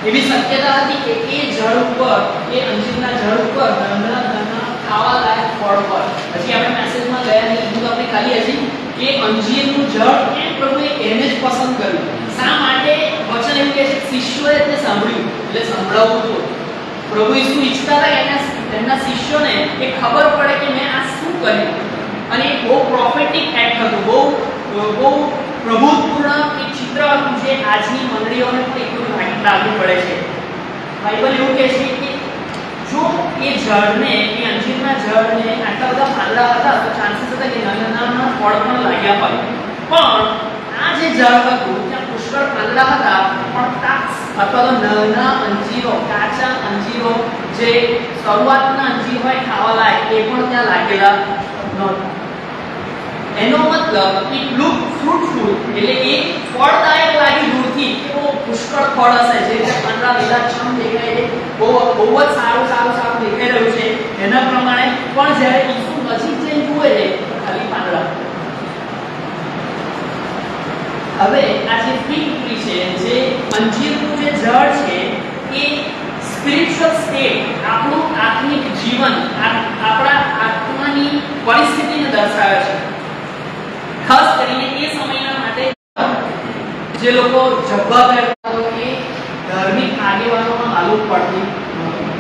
એવી શક્યતા હતી કે એ ઝાડ ઉપર, એ અંજીરના ઝાડ ઉપર નાના નાના ખાવાલાયક ફળ પર. પછી આપણે મેસેજમાં ગયા નહીં, કીધું આપણે ખાલી હજી કે અંજીરનું ઝાડ કેમ પ્રભુએ એને જ પસંદ કર્યું, શા માટે વચન એવું કહે છે શિષ્યોએ તે સાંભળ્યું એટલે સંભળાવવું હતું. પ્રભુ ઈસુ ઈચ્છતા હતા કે એમના શિષ્યોને એ ખબર પડે કે મેં આ શું કર્યું. અને એ બહુ પ્રોફેટિક એક્ટ હતું, બહુ પ્રભુત્વપૂર્ણ એક ચિત્ર હતું જે આજની મંડળીઓને પણ એટલું લાગુ પડે છે. બાઇબલ એવું કહે છે કે જો એ ઝાડને, એ અંજીરના ઝાડને આટલા બધા પાંદડા હતા તો ચાન્સીસ હતા કે નાના નાના ફળ પણ લાગ્યા હોય. પણ આ જે ઝાડ હતું ત્યાં પુષ્કળ પાંદડા હતા, પણ તાક્સ અથવા તો નાના અંજીરો, કાચા અંજીરો, જે શરૂઆતના અંજીર હોય ખાવા લાયક, એ પણ ત્યાં લાગેલા નહોતા. એનો મતલબ ઇટ લુક ફ્રૂટફુલ, એટલે એ ફળદાયક લાગી દૂરથી કે બહુ પુષ્કળ ફળ હશે, જે રીતે પાંદડા લીલાછમ દેખાય છે, બહુ જ સારું દેખાઈ રહ્યું છે એના પ્રમાણે. પણ જ્યારે ઈસુ નજીક જઈને જુએ છે ખાલી પાંદડા. હવે આ જે ફિગ ટ્રી છે, જે અંજીરનું જે ઝાડ છે, એ સ્પિરિચ્યુઅલ સ્ટેટ, આપણું આત્મિક જીવન, આપણા આત્માની પરિસ્થિતિને દર્શાવે છે. ખાસ કરીને એ સમયના માટે જે લોકો જબ્બા પહેરતા હતા એ ધાર્મિક આગેવાનોમાં માલુમ પડતી નહોતું.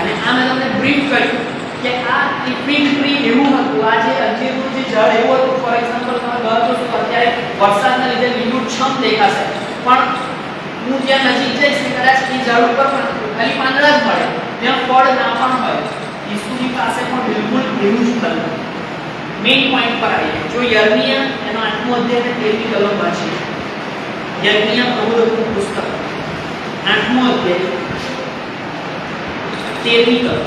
અને આ મેં તમને બ્રીફ કર્યું કે આ ફિગ ટ્રી એવું હતું, આ જે અંજીરનું જે ઝાડ એવું હતું. ફોર એક્ઝામ્પલ તમે બહાર જોશો તો અત્યારે વરસાદના લીધે લીલુંછમ દેખાશે, પણ હું ત્યાં નજીક જઈશ ને કદાચ એ ઝાડ ઉપર પણ ખાલી પાંદડા જ મળે, ત્યાં ફળ ના પણ હોય. ઈસુની પાસે પણ બિલકુલ એવું જ થયું. મેઇન પોઈન્ટ પર આવીએ. જો યર્મિયા એનો 8મો અધ્યાય અને 13મી કલમ વાંચીએ, યર્મિયા પ્રવચનનું પુસ્તક 8મો અધ્યાય 13મી કલમ.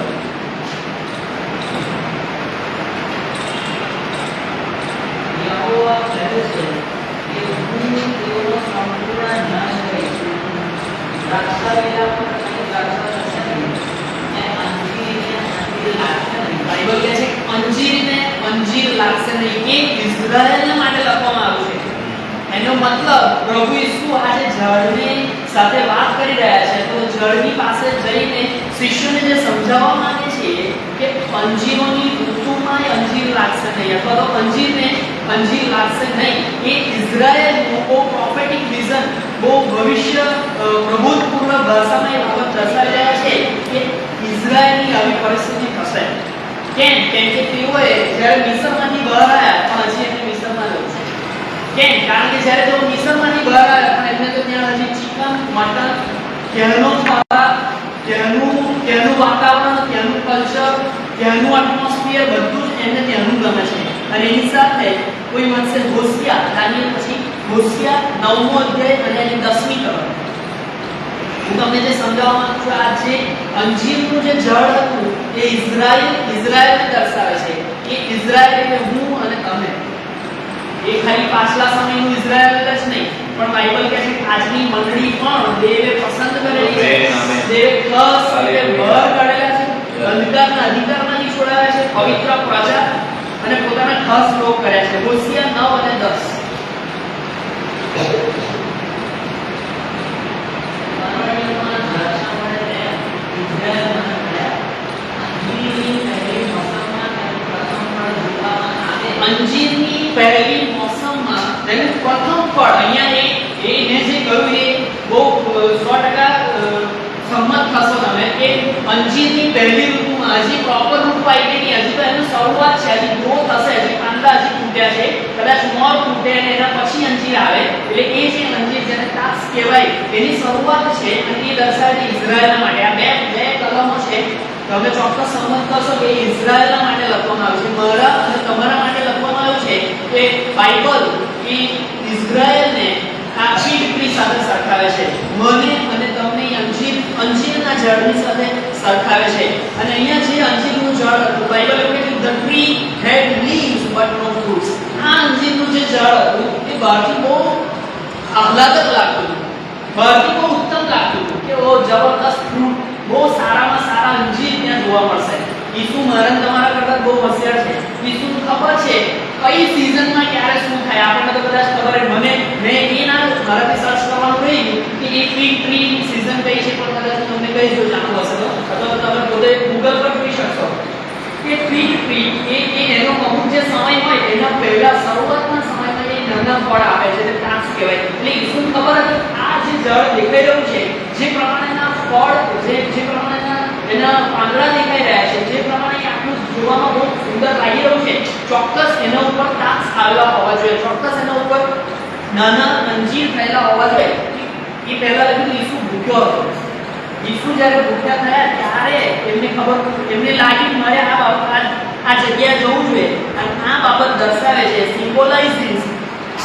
યહોવા કહે છે કે હું તેઓનો સંપૂર્ણ નાશ કરીશ, દ્રાક્ષાવેલા પર અને દ્રાક્ષા થશે નહીં, અને અંજીરને અંજીર લાગશે નહીં. બાઇબલ કહે છે અંજીરને અંજીર લાગશે નહીં. એ ઇઝરાયલના માટે લખવામાં આવ્યું છે. એનો મતલબ પ્રભુ ઈસુ આજે ઝાડની સાથે વાત કરી રહ્યા છે, તો ઝાડની પાસે જઈને શિષ્યોને જે સમજાવવા માંગે છે કે અંજીરોની ઋતુમાં અંજીર લાગશે નહીં, અથવા તો અંજીરને અંજીર લાગશે નહીં. એ ઇઝરાયલનું બહુ પ્રોફેટિક વિઝન, બહુ ભવિષ્ય પ્રભુત્વપૂર્ણ ભાષામાં એ બાબત દર્શાવી રહ્યા છે કે ઇઝરાયલની આવી પરિસ્થિતિ થશે. કેમ કે તેઓએ જ્યારે મિસરમાંથી બહાર આવ્યા, પણ હજી એમને મિસરમાં જવું છે. કેમ? કારણ કે જ્યારે તેઓ મિસરમાંથી બહાર આવ્યા પણ એમને તો ત્યાં હજી ચિકન, મટન, ત્યાંનો ખોરાક, ત્યાંનું વાતાવરણ, ત્યાંનું કલ્ચર, ત્યાંનું એટમોસ્ફિયર બધું જ એમને ત્યાંનું ગમે છે. અને એની સાથે કોઈ માનસે હોશિયા, દાનિયેલ પછી હોશિયા 9મો અધ્યાય અને એની 10મી કલમ. હું તમને જે સમજાવવા માંગુ છું, આ જે અંજીરનું જે ઝાડ હતું એ ઇઝરાયલને દર્શાવે છે. એ ઇઝરાયલ એટલે હું અને તમે. એ ખાલી પાછલા સમયનું ઇઝરાયલ જ નહીં, પણ બાઇબલ કહે છે કે આજની મંડળી પણ દેવે પસંદ કરેલી છે, દેવે ખાસ રીતે બહાર કાઢેલા છે, અંધકારના અધિકારમાંથી છોડાવ્યા છે, પવિત્ર પ્રજા અને પોતાના ખાસ લોક કર્યા છે. હોશિયા 9 અને 10. અંજીરની પહેલી મોસમમાં તેનું પ્રથમ ફળ, અહીંયા એને જે કહ્યું એ બહુ 100% સંમત થશો તમે કે અંજીરની પહેલી ઋતુમાં, હજી પ્રોપર ઋતુ આવી ગઈ, હજી તો એનું શરૂઆત છે, હજી ગ્રોથ હશે, હજી પાંદડા હજી ફૂટ્યા છે, કદાચ મોર ફૂટે અને એના પછી અંજીર આવે, એટલે એ જે અંજીર જેને તાસ કહેવાય એની શરૂઆત છે. અને એ દર્શાવે છે ઇઝરાયલના માટે. આ બે કલમો છે, તમે ચોક્કસ સમજ કરશો કે ઇઝરાયલના માટે લખવામાં આવ્યું છે. મારા અને તમારા માટે લખવામાં આવ્યું છે કે બાઇબલ એ ઇઝરાયલને આ ફિગ ટ્રી સાથે સરખાવે છે, મને અને તમને અંજીરના ઝાડની સાથે સરખાવે છે. અને અહીંયા જે અંજીરનું ઝાડ હતું, બાઇબલ એવું કહે છે the tree had leaves but no fruits. આ અંજીરનું જે ઝાડ હતું એ બહારથી બહુ આહલાદક લાગતું હતું, બહારથી બહુ ઉત્તમ લાગતું હતું કે ઓ જબરદસ્ત ફ્રૂટ, બહુ સારામાં સારા અંજીર ત્યાં જોવા મળશે. ઈસુ મારા તમારા કરતા બહુ હોશિયાર છે. ઈસુને ખબર છે કઈ સીઝનમાં ક્યારે શું થાય. આપણને તો કદાચ ખબર છે, મેં એ ના મારાથી સર્ચ કરવાનું રહ્યું કે એ ફિગ ટ્રીની સીઝન કઈ જે સમય હોય એના પહેલા શરૂઆતના સમયમાં એ નાના ફળ આપે છે તે ત્રાસ કહેવાય. એટલે ઈસુને ખબર હતી આ જે ઝાડ દેખાઈ રહ્યું છે, જે પ્રમાણેના ફળ, જે પ્રમાણેના એના પાંદડા દેખાઈ રહ્યા છે, જે પ્રમાણે આટલું જોવામાં બહુ સુંદર લાગી રહ્યું છે, ચોક્કસ એના ઉપર ત્રાસ આવેલા હોવા જોઈએ, ચોક્કસ એના ઉપર નાના અંજીર થયેલા હોવા જોઈએ. એ પહેલા લખ્યું ઈસુ ભૂખ્યો હતો. ઈસુ જ્યારે ભૂખ્યા થયા ત્યારે એમને લાગી મારે આ જગ્યા જવું જોઈએ. અને આ બાબત દર્શાવે છે, symbolising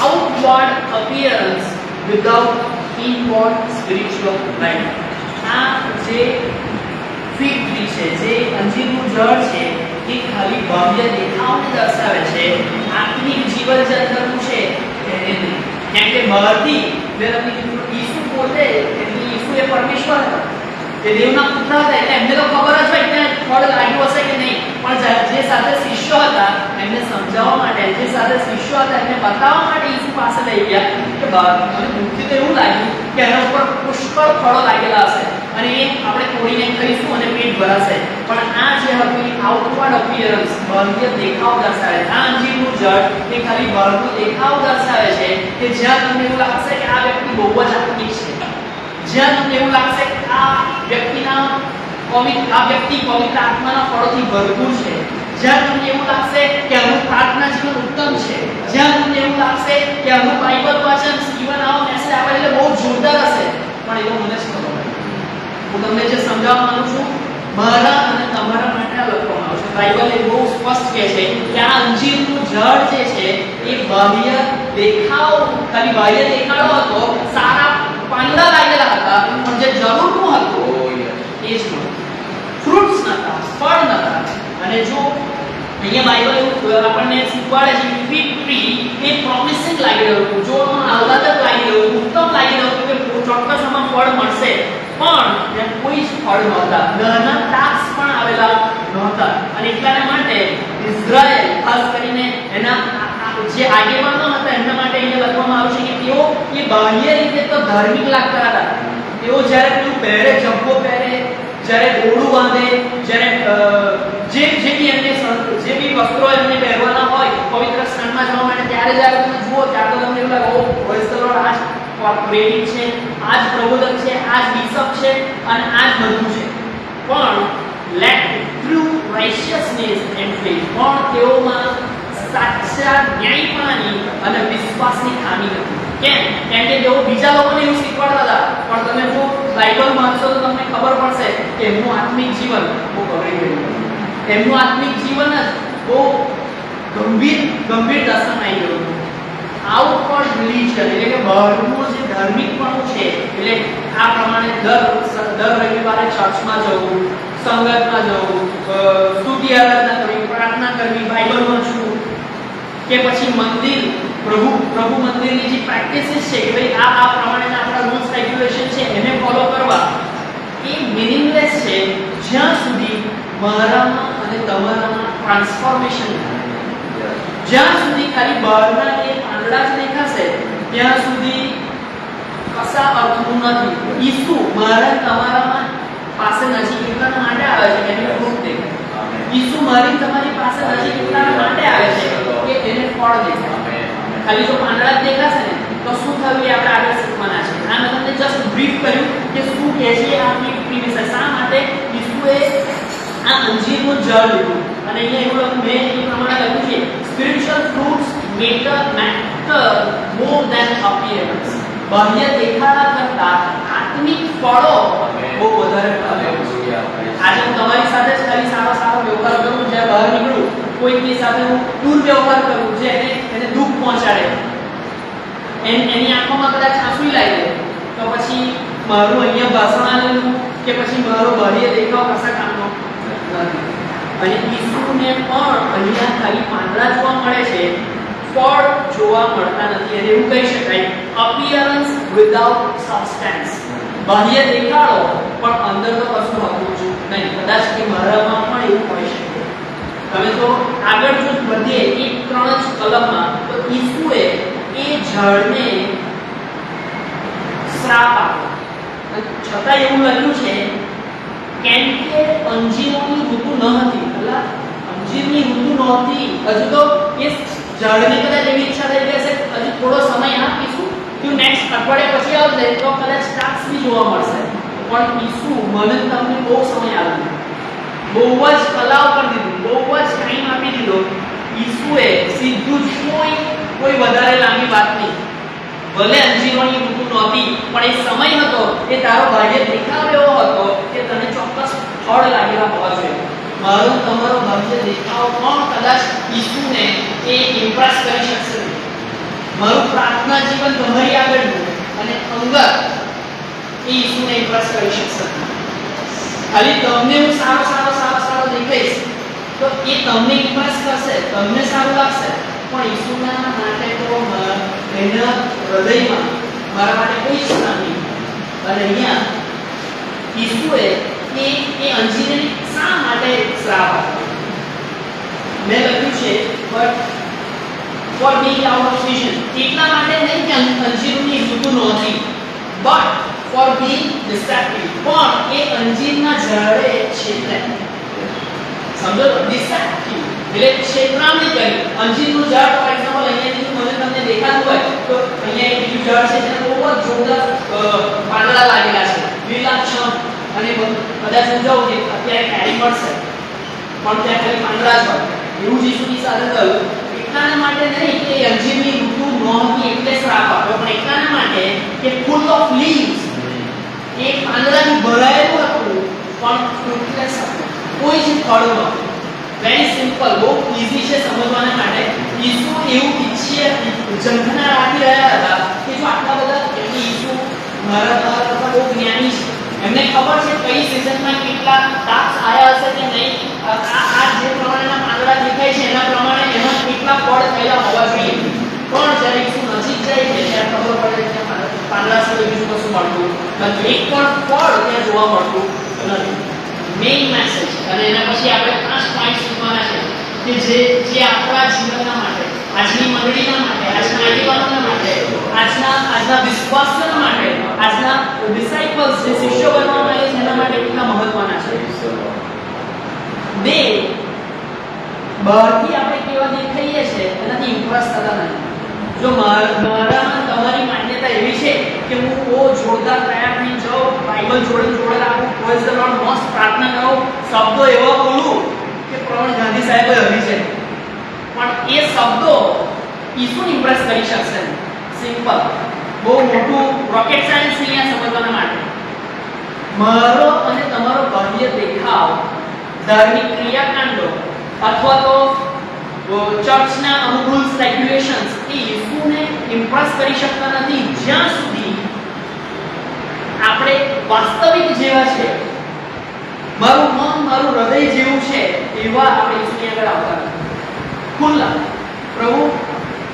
outward appearance without inward spiritual life. આ જે ફિગ ટ્રી છે, જે અંજીરનું ઝાડ છે, એ ખાલી બાહ્ય દેખાવને દર્શાવે છે, આત્મિક જીવન જે અંદરનું છે એને નહીં. કેમ કે બહારથી ઈસુ પોતે, એટલે ઈસુ એ પરમેશ્વર હતા, એ દેવના પુત્ર હતા, એટલે એમને તો ખબર જ હોય કે ફળ લાગ્યું હશે કે નહીં. પણ જે સાથે શિષ્યો હતા એમને સમજાવવા માટે, જે સાથે શિષ્યો હતા એમને બતાવવા માટે ઈસુ પાસે લઈ ગયા કે મને દૂરથી તો એવું લાગ્યું કે એના ઉપર પુષ્કળ ફળો લાગેલા હશે અને એ આપણે તોડીને ખાઈશું અને પેટ ભરાશે. પણ આ જે હતી આઉટવર્ડ અપિયરન્સ, બાહ્ય દેખાવ દર્શાવે છે. આ અંજીરનું ઝાડ એ ખાલી બહારનો દેખાવ દર્શાવે છે કે જ્યાં તમને એવું લાગશે કે આ વ્યક્તિ બહુ જ આત્મિક છે, જ્યાં તમને એવું લાગશે કે આ વ્યક્તિ પવિત્ર આત્માના ફળોથી ભરપૂર છે, જ્યાં તમને એવું લાગશે કે આનું પ્રાર્થના જીવન ઉત્તમ છે, જ્યાં તમને એવું લાગશે કે આનું બાઇબલ વાંચન, ઇવન આવો મેસેજ આપે એટલે બહુ જોરદાર હશે. પણ એવું મને જ ખબર નથી. હું તમને જે સમજાવવા માંગુ છું, મારા અને તમારા માટે આ લખવામાં આવ્યું છે. બાઇબલ એ બહુ સ્પષ્ટ કહે છે કે આ અંજીરનું ઝાડ જે છે એ બાહ્ય દેખાડો હતો, સારા પાંદડા લાગેલા હતા, પણ જે જરૂરનું હતું એ જ નહોતું. ફ્રૂટ્સ નહોતા, ફળ નહોતા. અને જો અહીંયા બાઇબલ આપણને શીખવાડે છે કે ફિગ ટ્રી એ પ્રોમિસિંગ લાગી રહ્યું હતું, જોવામાં આહલાદક લાગી રહ્યું હતું, ઉત્તમ લાગી રહ્યું હતું કે ચોક્કસ આમાં ફળ મળશે, પણ ત્યાં કોઈ જ ફળ નહોતા, નાના તાસ પણ આવેલા નહોતા. અને એટલા માટે ઇઝરાયલ, ખાસ કરીને એના જે આગેવાનો હતા એમના માટે અહીંયા લખવામાં આવ્યું છે કે તેઓ એ બાહ્ય રીતે તો ધાર્મિક લાગતા હતા. તેઓ જ્યારે પેલું પહેરે, જબ્બો પહેરે, જ્યારે ગોળું બાંધે, જ્યારે જે બી વસ્ત્રો એમને પહેરવાના હોય પવિત્ર સ્થાનમાં જવા માટે, ત્યારે જ્યારે તમે જુઓ ત્યારે તો તમને એવું લાગે ઓ પ્રેઝ ધ લોર્ડ, આ જ પ્રેરિત છે, આ જ પ્રબોધક છે, આ જ બિશપ છે અને આ જ બધું છે. પણ લેક ટ્રુ રાઇશિયસનેસ એન્ડ ફેથ, પણ તેઓમાં સાચા ન્યાયપણાની અને વિશ્વાસની ખામી હતી. કેમ કે તેઓ બીજા લોકોને એવું શીખવાડતા હતા, પણ તમે જો બાઇબલ વાંચશો તો તમને ખબર પડશે કે એમનું આત્મિક જીવન બહુ બગડી ગયું, એમનું આત્મિક જીવન જ બહુ ગંભીર દશામાં આવી ગયું. આઉટવર્ડ રિલિજન એટલે કે બહારનું જે ધાર્મિકપણું છે, એટલે આ પ્રમાણે દર રવિવારે ચર્ચમાં જવું, સંગતમાં જવું, સ્તુતિ આરાધના કરવી, પ્રાર્થના કરવી, બાઇબલ વાંચવું, કે પછી મંદિર, પ્રભુ મંદિરની જે પ્રેક્ટિસિસ છે કે ભાઈ આ પ્રમાણેના આપણા રૂલ્સ રેગ્યુલેશન છે એને ફોલો કરવા, એ મીનિંગલેસ છે જ્યાં સુધી મારામાં અને તમારામાં ટ્રાન્સફોર્મેશન થાય. જ્યાં સુધી ખાલી બહારના એ પાંદડા જ દેખાશે ત્યાં સુધી કશા અર્થનું નથી. ઈસુ મારા તમારામાં પાસે નજીક એટલા માટે આવે છે કે એને ફ્રૂટ દેખાય. ઈસુ મારી તમારી પાસે નજીક એટલા માટે આવે છે કે એને ફળ દેખાય. ખાલી જો પાંદડા જ દેખાશે ને તો શું થયું એ આપણે આગળ શીખવાના છે. આ મેં તમને જસ્ટ બ્રીફ કર્યું કે શું કહે છે આ ફિગ વિશે, શા માટે ઈસુએ આ અંજીરનું ઝાડ લીધું. અને અહીંયા એવું મેં એ પ્રમાણે લખ્યું છે, spiritual fruits matter more than appearance. બાહ્ય દેખાડા કરતા આત્મિક ફળો બહુ વધારે ફાવે. આજે હું તમારી સાથે જ ખાલી સારો વ્યવહાર કરું, જ્યારે બહાર નીકળું કોઈની સાથે હું દુર્વ્યવહાર કરું, જે એને દુઃખ પહોંચાડે, એની આંખોમાં કદાચ આંસુ લાવી દે, તો પછી મારું અહીંયા ભાષણ આલેલું કે પછી મારો બાહ્ય દેખાવ કશા કામનો નથી. અને ઈસુને પણ અહીંયા ખાલી પાંદડા જોવા મળે છે, ફળ જોવા મળતા નથી. અને એવું કહી શકાય અપિયરન્સ વિધાઉટ સબસ્ટન્સ. બાહ્ય દેખાડો પણ અંદર તો કશું હતું જ નહીં. કદાચ કે મારામાં પણ એવું હોઈ શકે. તમે તો આગળ જો વધીએ એક 3 જ કલમમાં, તો ઈસુએ એ ઝાડને શ્રાપ આપ્યો. છતાં એવું લખ્યું છે કેમ કે અંજીરોની ઋતુ ન હતી. અંજીરની ઋતુ નહોતી, હજુ તો એ ઝાડની કદાચ એવી ઈચ્છા થઈ ગઈ હશે હજુ થોડો સમય આપીશું તો નેક્સ્ટ અઠવાડિયા પછી આવશે તો કદાચ ટાસ્ક બી જોવા મળશે, પણ ઈસુ મને તમને બહુ સમય આપ્યો, બહુ જ કલાવ કરી દીધું, બહુ જ ટાઈમ આપી દીધો. ઈસુએ સીધું જ કોઈ વધારે લાંબી વાત નહીં, ભલે અંજીરોની ઋતુ નહોતી પણ એ સમય હતો, એ તારો ભાગ્ય દેખાવ એવો હતો કે તને ચોક્કસ ફળ લાગેલા હોવા જોઈએ. મારો તમારો ભાગ્ય દેખાવ પણ કદાચ ઈસુને એ ઇમ્પ્રેસ કરી શકશે. મારું પ્રાર્થના જીવન તમારી આગળનું અને અંગત એ ઈસુને ઇમ્પ્રેસ કરી શકશે. ખાલી તમને હું સારો દેખાઈશ તો એ તમને ઇમ્પ્રેસ કરશે, તમને સારું લાગશે, પણ ઈસુના માટે તો એના હૃદયમાં મારા માટે કોઈ સ્થાન નહીં. અને અહીંયા ઈસુએ એ અંજીરને શા માટે શ્રાપ આપ્યો? મેં લખ્યું છે four being out off season, એટલા માટે નહીં કે અંજીરની ઋતુ નહોતી, બટ ફોર બીંગ ડિસ્ટ્રેક્ટેડ, પણ એ અંજીરના ઝાડે છેતરે. સમજો તો ડિસ્ટ્રેક્ટેડ એટલે છેતરામણી કરી. અંજીરનું ઝાડ ફોર એક્ઝામ્પલ અહીંયાથી મને તમને દેખાતું હોય તો અહીંયા એક બીજું ઝાડ છે જેને બહુ જ જોરદાર પાંદડા લાગેલા છે, લીલાછમ, અને કદાચ સમજાવો કે અત્યારે કેરી મળશે પણ ત્યાં ખાલી પાંદડા જ હોય. એવું જ ઈસુની સાથે થયું. એટલાના માટે નહીં કે અંજીરની ઋતુ નહોતી એટલે શ્રાપ આપ્યો, પણ એટલાના માટે કે ફૂલ ઓફ લીવ્સ, એ પાંદડાથી ભરાયેલું હતું પણ ફ્રૂટલેસ હતું, કોઈ જ ફળ નહોતું. વેરી સિમ્પલ, બહુ ઈઝી છે સમજવાના માટે. ઈસુ એવું ઈચ્છે ઝંખના રાખી રહ્યા હતા કે જો આટલા બધા, એટલે ઈસુ મારા કરતા બહુ જ્ઞાની છે, એમને ખબર છે કઈ સિઝનમાં કેટલા તાપ્સ આયા હશે કે નહીં, આ જે પ્રમાણેના પાંદડા દેખાય છે એના પ્રમાણે એમાં કેટલા ફળ થયેલા હોવા જોઈએ. પણ જ્યારે ઈસુ નજીક જાય છે ત્યારે ખબર પડે કે પાંદડા સિવાય બીજું કશું મળતું નથી, એક પણ ફળ ત્યાં જોવા મળતું નથી. મેઇન મેસેજ, અને એના પછી આપણે 5 પોઈન્ટ શીખવાના છે કે જે આપણા જીવનના માટે, આજની મંડળીના માટે, આજના આગેવાનોના માટે, આજના વિશ્વાસીઓ માટે, આજના ડિસાઇપલ્સ જે શિષ્યો બનવા માંગે છે એના માટે કેટલા મહત્વના છે. બે, બહારથી આપણે કેવા દેખાઈએ છે એનાથી ઇમ્પ્રેસ થતા નથી. જો મારામાં તમારી માન્યતા એવી છે કે હું બહુ જોરદાર તૈયાર થઈને જાઉં, બાઇબલ જોડે રાખું, પ્રેઝ ધ લોર્ડ, મસ્ત પ્રાર્થના કરું, શબ્દો એવા બોલું કે પ્રવીણ ગાંધી સાહેબે હરી છે, પણ એ શબ્દો ઈસુને ઇમ્પ્રેસ કરી શકશે નહીં. સિમ્પલ, બહુ મોટું રોકેટ સાયન્સ અહીંયા સમજવાના માટે. મારો અને તમારો બાહ્ય દેખાવ, ધાર્મિક ક્રિયાકાંડો અથવા તો ચર્ચના અમુક રૂલ્સ રેગ્યુલેશન્સ એ ઈસુને ઇમ્પ્રેસ કરી શકતા નથી જ્યાં સુધી આપણે વાસ્તવિક જેવા છે, મારું મન મારું હૃદય જેવું છે એવા આપણે ઈસુની આગળ આવતા નથી. ખુલ્લા પ્રભુ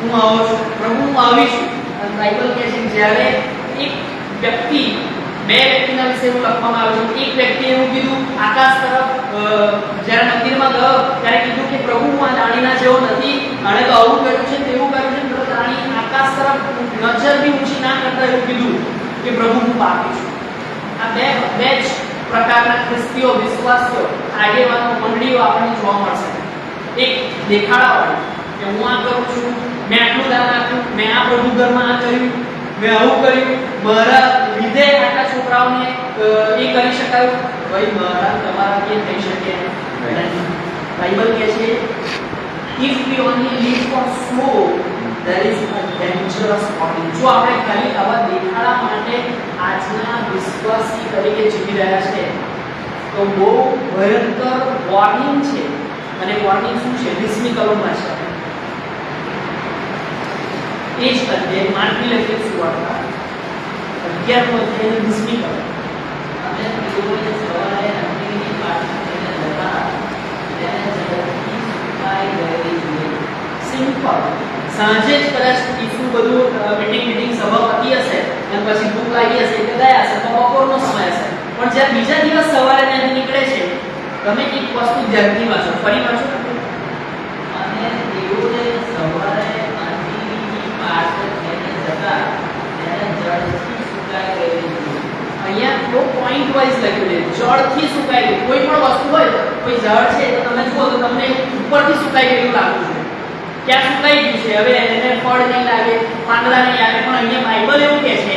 હું આવો છું, પ્રભુ હું આવી છું. અને બાઇબલ કહે છે જ્યારે એક વ્યક્તિ, બે વ્યક્તિના વિશે એવું લખવામાં આવ્યું છે. એક વ્યક્તિએ એવું કીધું આકાશ તરફ, જ્યારે મંદિરમાં ગયો ત્યારે કીધું કે પ્રભુ હું આ દાણીના જેવો નથી, આણે તો આવું કર્યું છે તેવું કર્યું છે, તો દાણી આકાશ તરફ નજર બી ઊંચી ના કરતા એવું કીધું કે પ્રભુ હું પાપી છું. આ બે જ પ્રકારના ખ્રિસ્તીઓ, વિશ્વાસીઓ, આગેવાનો, મંડળીઓ આપણને જોવા મળશે. એક દેખાડાવાળી કે હું આ કરું છું, મેં આટલું દાન આપ્યું, મેં આ પ્રભુ ઘરમાં આ કર્યું, મેં આવું કર્યું, મારા લીધે આટલા છોકરાઓને એ કરી શકાયું. ભાઈ મારા તમારા કે થઈ શકે નહીં. બાઇબલ કહે છે if we only live for show there is a dangerous point. જો આપણે ખાલી આવા દેખાડા માટે આજના વિશ્વાસી તરીકે જીવી રહ્યા છે તો બહુ ભયંકર વોર્નિંગ છે. અને વોર્નિંગ શું છે? 20મી કલમમાં છે. એ જ અધ્યાય માર્કની લખેલી સુવાર્તા 11નો અધ્યાય 20મી કલમ. અને તેઓએ સવારે અંતિમની પ્રાર્થના કરીને જતા તેને ઝડપથી સુકાઈ ગયેલી જોઈ. સિમ્પલ. સાંજે જ કદાચ ઈસુ બધું મીટિંગ સભા પતી હશે અને પછી ભૂખ લાગી હશે એટલે ગયા હશે તો બપોરનો સમય હશે. પણ જ્યારે બીજા દિવસ સવારે ત્યાંથી નીકળે છે, તમે એક વસ્તુ ધ્યાનથી વાંચો, ફરી વાંચો. અને તેઓએ સવારે અહીંયા બહુ પોઈન્ટ વાઇઝ લખ્યું છે, જળથી સુકાય ગયું. કોઈ પણ વસ્તુ હોય, કોઈ ઝાડ છે તો તમે જુઓ તો તમને ઉપરથી સુકાઈ ગયેલું લાગવું છે, ક્યાં સુકાઈ ગયું છે, હવે એને ફળ નહીં લાગે, પાંદડા નહીં આવે, પણ અહીંયા બાઇબલ એવું કહે છે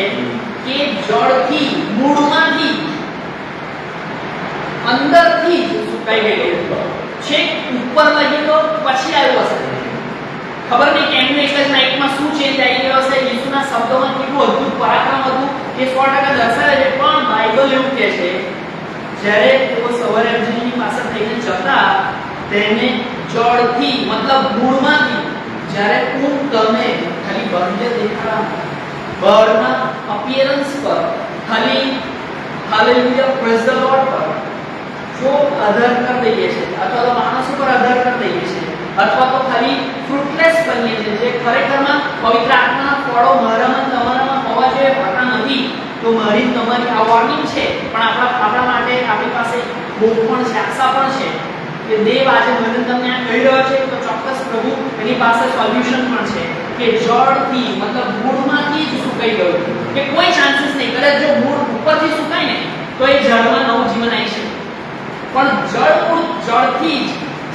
કે જળથી, મૂળમાંથી, અંદરથી જ સુકાઈ ગયેલું છે, ઉપર લગી તો પછી આવ્યું હશે, ખબર નહીં કેમનું એક જ નાઇટમાં શું ચેન્જ આવી ગયો હશે, ઈસુના શબ્દોમાં કેટલું અદ્ભુત પરાક્રમ હતું એ 100% દર્શાવે છે, પણ બાઇબલ એવું કહે છે જ્યારે તેઓ સવારે અર્જુનની પાસે થઈને જતા તેને જળથી મતલબ મૂળમાંથી જ્યારે હું તમે ખાલી બાહ્ય દેખાડા બહારના અપિયરન્સ પર ખાલી હાલેલુયા પ્રેઝ ધ લોર્ડ પર જો આધાર કરી દઈએ છે અથવા તો માણસ ઉપર આધાર કરી દઈએ છે અથવા તો ખાલી ફ્રૂટલેસ બનીએ છે જે ખરેખરમાં પવિત્ર આત્માના ફળો મારામાં તમારામાં હોવા જોઈએ હોતા નથી, તો મારી તમારી આ વોર્નિંગ છે, પણ આપણા માટે આપણી પાસે હોપ પણ છે, આશા પણ છે કે દેવ આજે મને તમને આ કહી રહ્યો છે તો ચોક્કસ પ્રભુ એની પાસે સોલ્યુશન પણ છે કે જળથી મતલબ મૂળમાંથી જ સુકાઈ ગયું કે કોઈ ચાન્સીસ નહીં, કદાચ જો મૂળ ઉપરથી સુકાય ને તો એ જળમાં નવું જીવન આવી શકે, પણ જળથી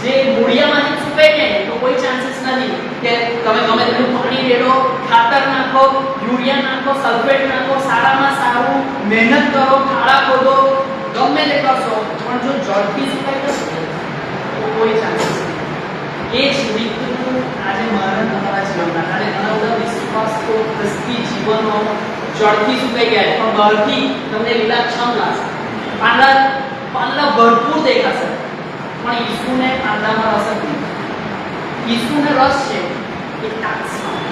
જ જે મૂળિયામાંથી સુકાઈ જાય તો કોઈ ચાન્સીસ નથી કે તમે ગમે તેટલું પાણી રેડો, ખાતર નાખો, યુરિયા નાખો, સલ્ફેટ નાખો, સારામાં સારું મહેનત કરો, ખાડા ખોદો, ગમે તે કરશો, પણ જો જળથી સુકાઈ જશે તો કોઈ ચાન્સીસ નહીં. એ જ રીતનું આજે મારા તમારા જીવનમાં આજે ઘણા બધા વિશ્વાસો ક્રિસ્તી જીવનો જળથી સુકાઈ ગયા પણ બહારથી તમને લીલાછમ લાગશે, પાંદડા ભરપૂર દેખાશે, પણ ઈસુને પાંદડામાં રસ નથી, ઈસુને રસ છે એ ટાસ્કમાં,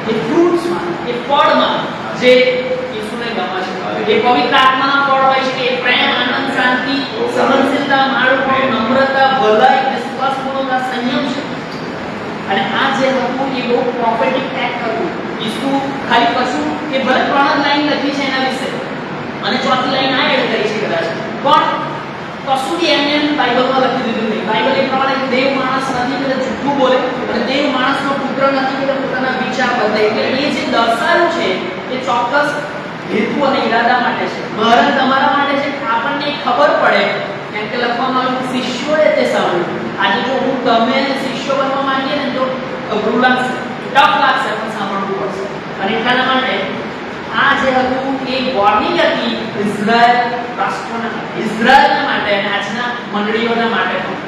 એ ફ્રૂટ્સમાં, એ ફળમાં જે ઈસુને ગમે છે, એ પવિત્ર આત્માના ફળ હોય છે કે પ્રેમ, આનંદ, શાંતિ, સહનશીલતા, માળપણ, નમ્રતા, ભલાઈ, વિશ્વાસપૂર્ણતા, સંયમ છે. અને આ જે હતું એ બહુ પ્રોફેટિક એક્ટ હતું. ઈસુ ખાલી કશું કે ભલે 3 જ લાઈન લખી છે એના વિશે અને 4થી લાઈન આ એડ કરી છે કદાચ, પણ કશું બી એમને બાઇબલમાં લખી દીધું નહીં. બાઇબલ એ પ્રમાણે દેવ માણસ નથી કે જૂઠું બોલે અને દેવ માણસનો પુત્ર નથી કે પોતાના વિચાર બદલે. એટલે એ જે દર્શાવ્યું છે એ ચોક્કસ હેતુ અને ઈરાદા માટે છે, મારા તમારા માટે છે, આપણને ખબર પડે કેમ કે લખવામાં આવ્યું શિષ્યોએ તે સાંભળ્યું. આજે જો હું તમે શિષ્યો બનવા માંગીએ ને તો અઘરું લાગશે, ટફ લાગશે, પણ સાંભળવું પડશે. અને એટલા માટે આ જે હતું એ વોર્નિંગ હતી ઇઝરાયલ રાષ્ટ્રના, ઇઝરાયલના માટે અને આજના મંડળીઓના માટે પણ.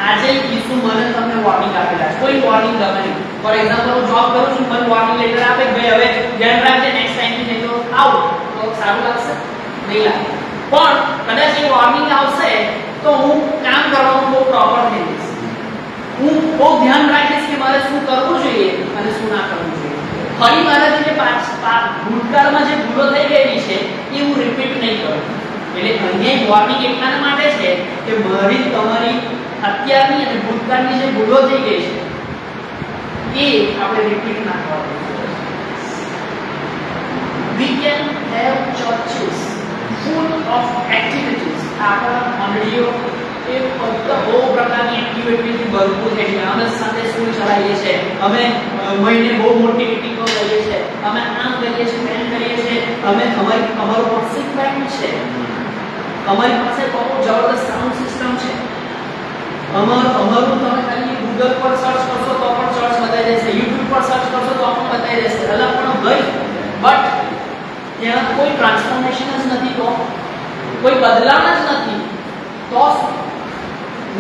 આજે ઈસુ મને તમને વોર્નિંગ આપેલા છે, કોઈ વોર્નિંગ ગમે નહીં. ફોર એક્ઝામ્પલ હું જોબ કરું છું, મને વોર્નિંગ લેટર આપે કે ભાઈ હવે ધ્યાન રાખજે, નેક્સ્ટ ટાઈમથી નહીં તો આવ, તો સારું લાગશે? નહીં લાગે. પણ કદાચ એ વોર્નિંગ આવશે તો હું કામ કરવાનું બહુ પ્રોપર થઈ જઈશ, હું બહુ ધ્યાન રાખીશ કે મારે શું કરવું જોઈએ અને શું ના કરવું જોઈએ. ફરી મારાથી જે ભૂતકાળમાં જે ભૂલો થઈ ગયેલી છે એ હું રિપીટ નહીં કરું. એટલે અહીંયા વોર્નિંગ એટલા માટે છે કે મારી તમારી અત્યારની અને ભૂતકાળની જે ભૂલો થઈ ગઈ છે એ આપણે રિપીટ ના કરવી. We can have churches full of activities. આપણા મંડળીઓ એ બહુ પ્રકારની એક્ટિવિટીથી ભરપૂર થઈ છે. અમે સાથે સ્કૂલ ચલાવીએ છીએ, અમે મહિને બહુ મોટી મીટિંગો કરીએ છીએ, અમે આમ કરીએ છીએ, તેમ કરીએ છીએ, અમે અમારું વાર્ષિક બેન્ડ છે, અમારી પાસે બહુ જબરદસ્ત સાઉન્ડ સિસ્ટમ છે. અમારું તમે ખાલી ગૂગલ પર સર્ચ કરશો તો પણ ચર્ચ બતાવી દેશે, યુટ્યુબ પર સર્ચ કરશો તો પણ બતાવી દેશે. અલગ પણ ગઈ બટ ત્યાં કોઈ ટ્રાન્સફોર્મેશન જ નથી, તો કોઈ બદલાવ જ નથી, તો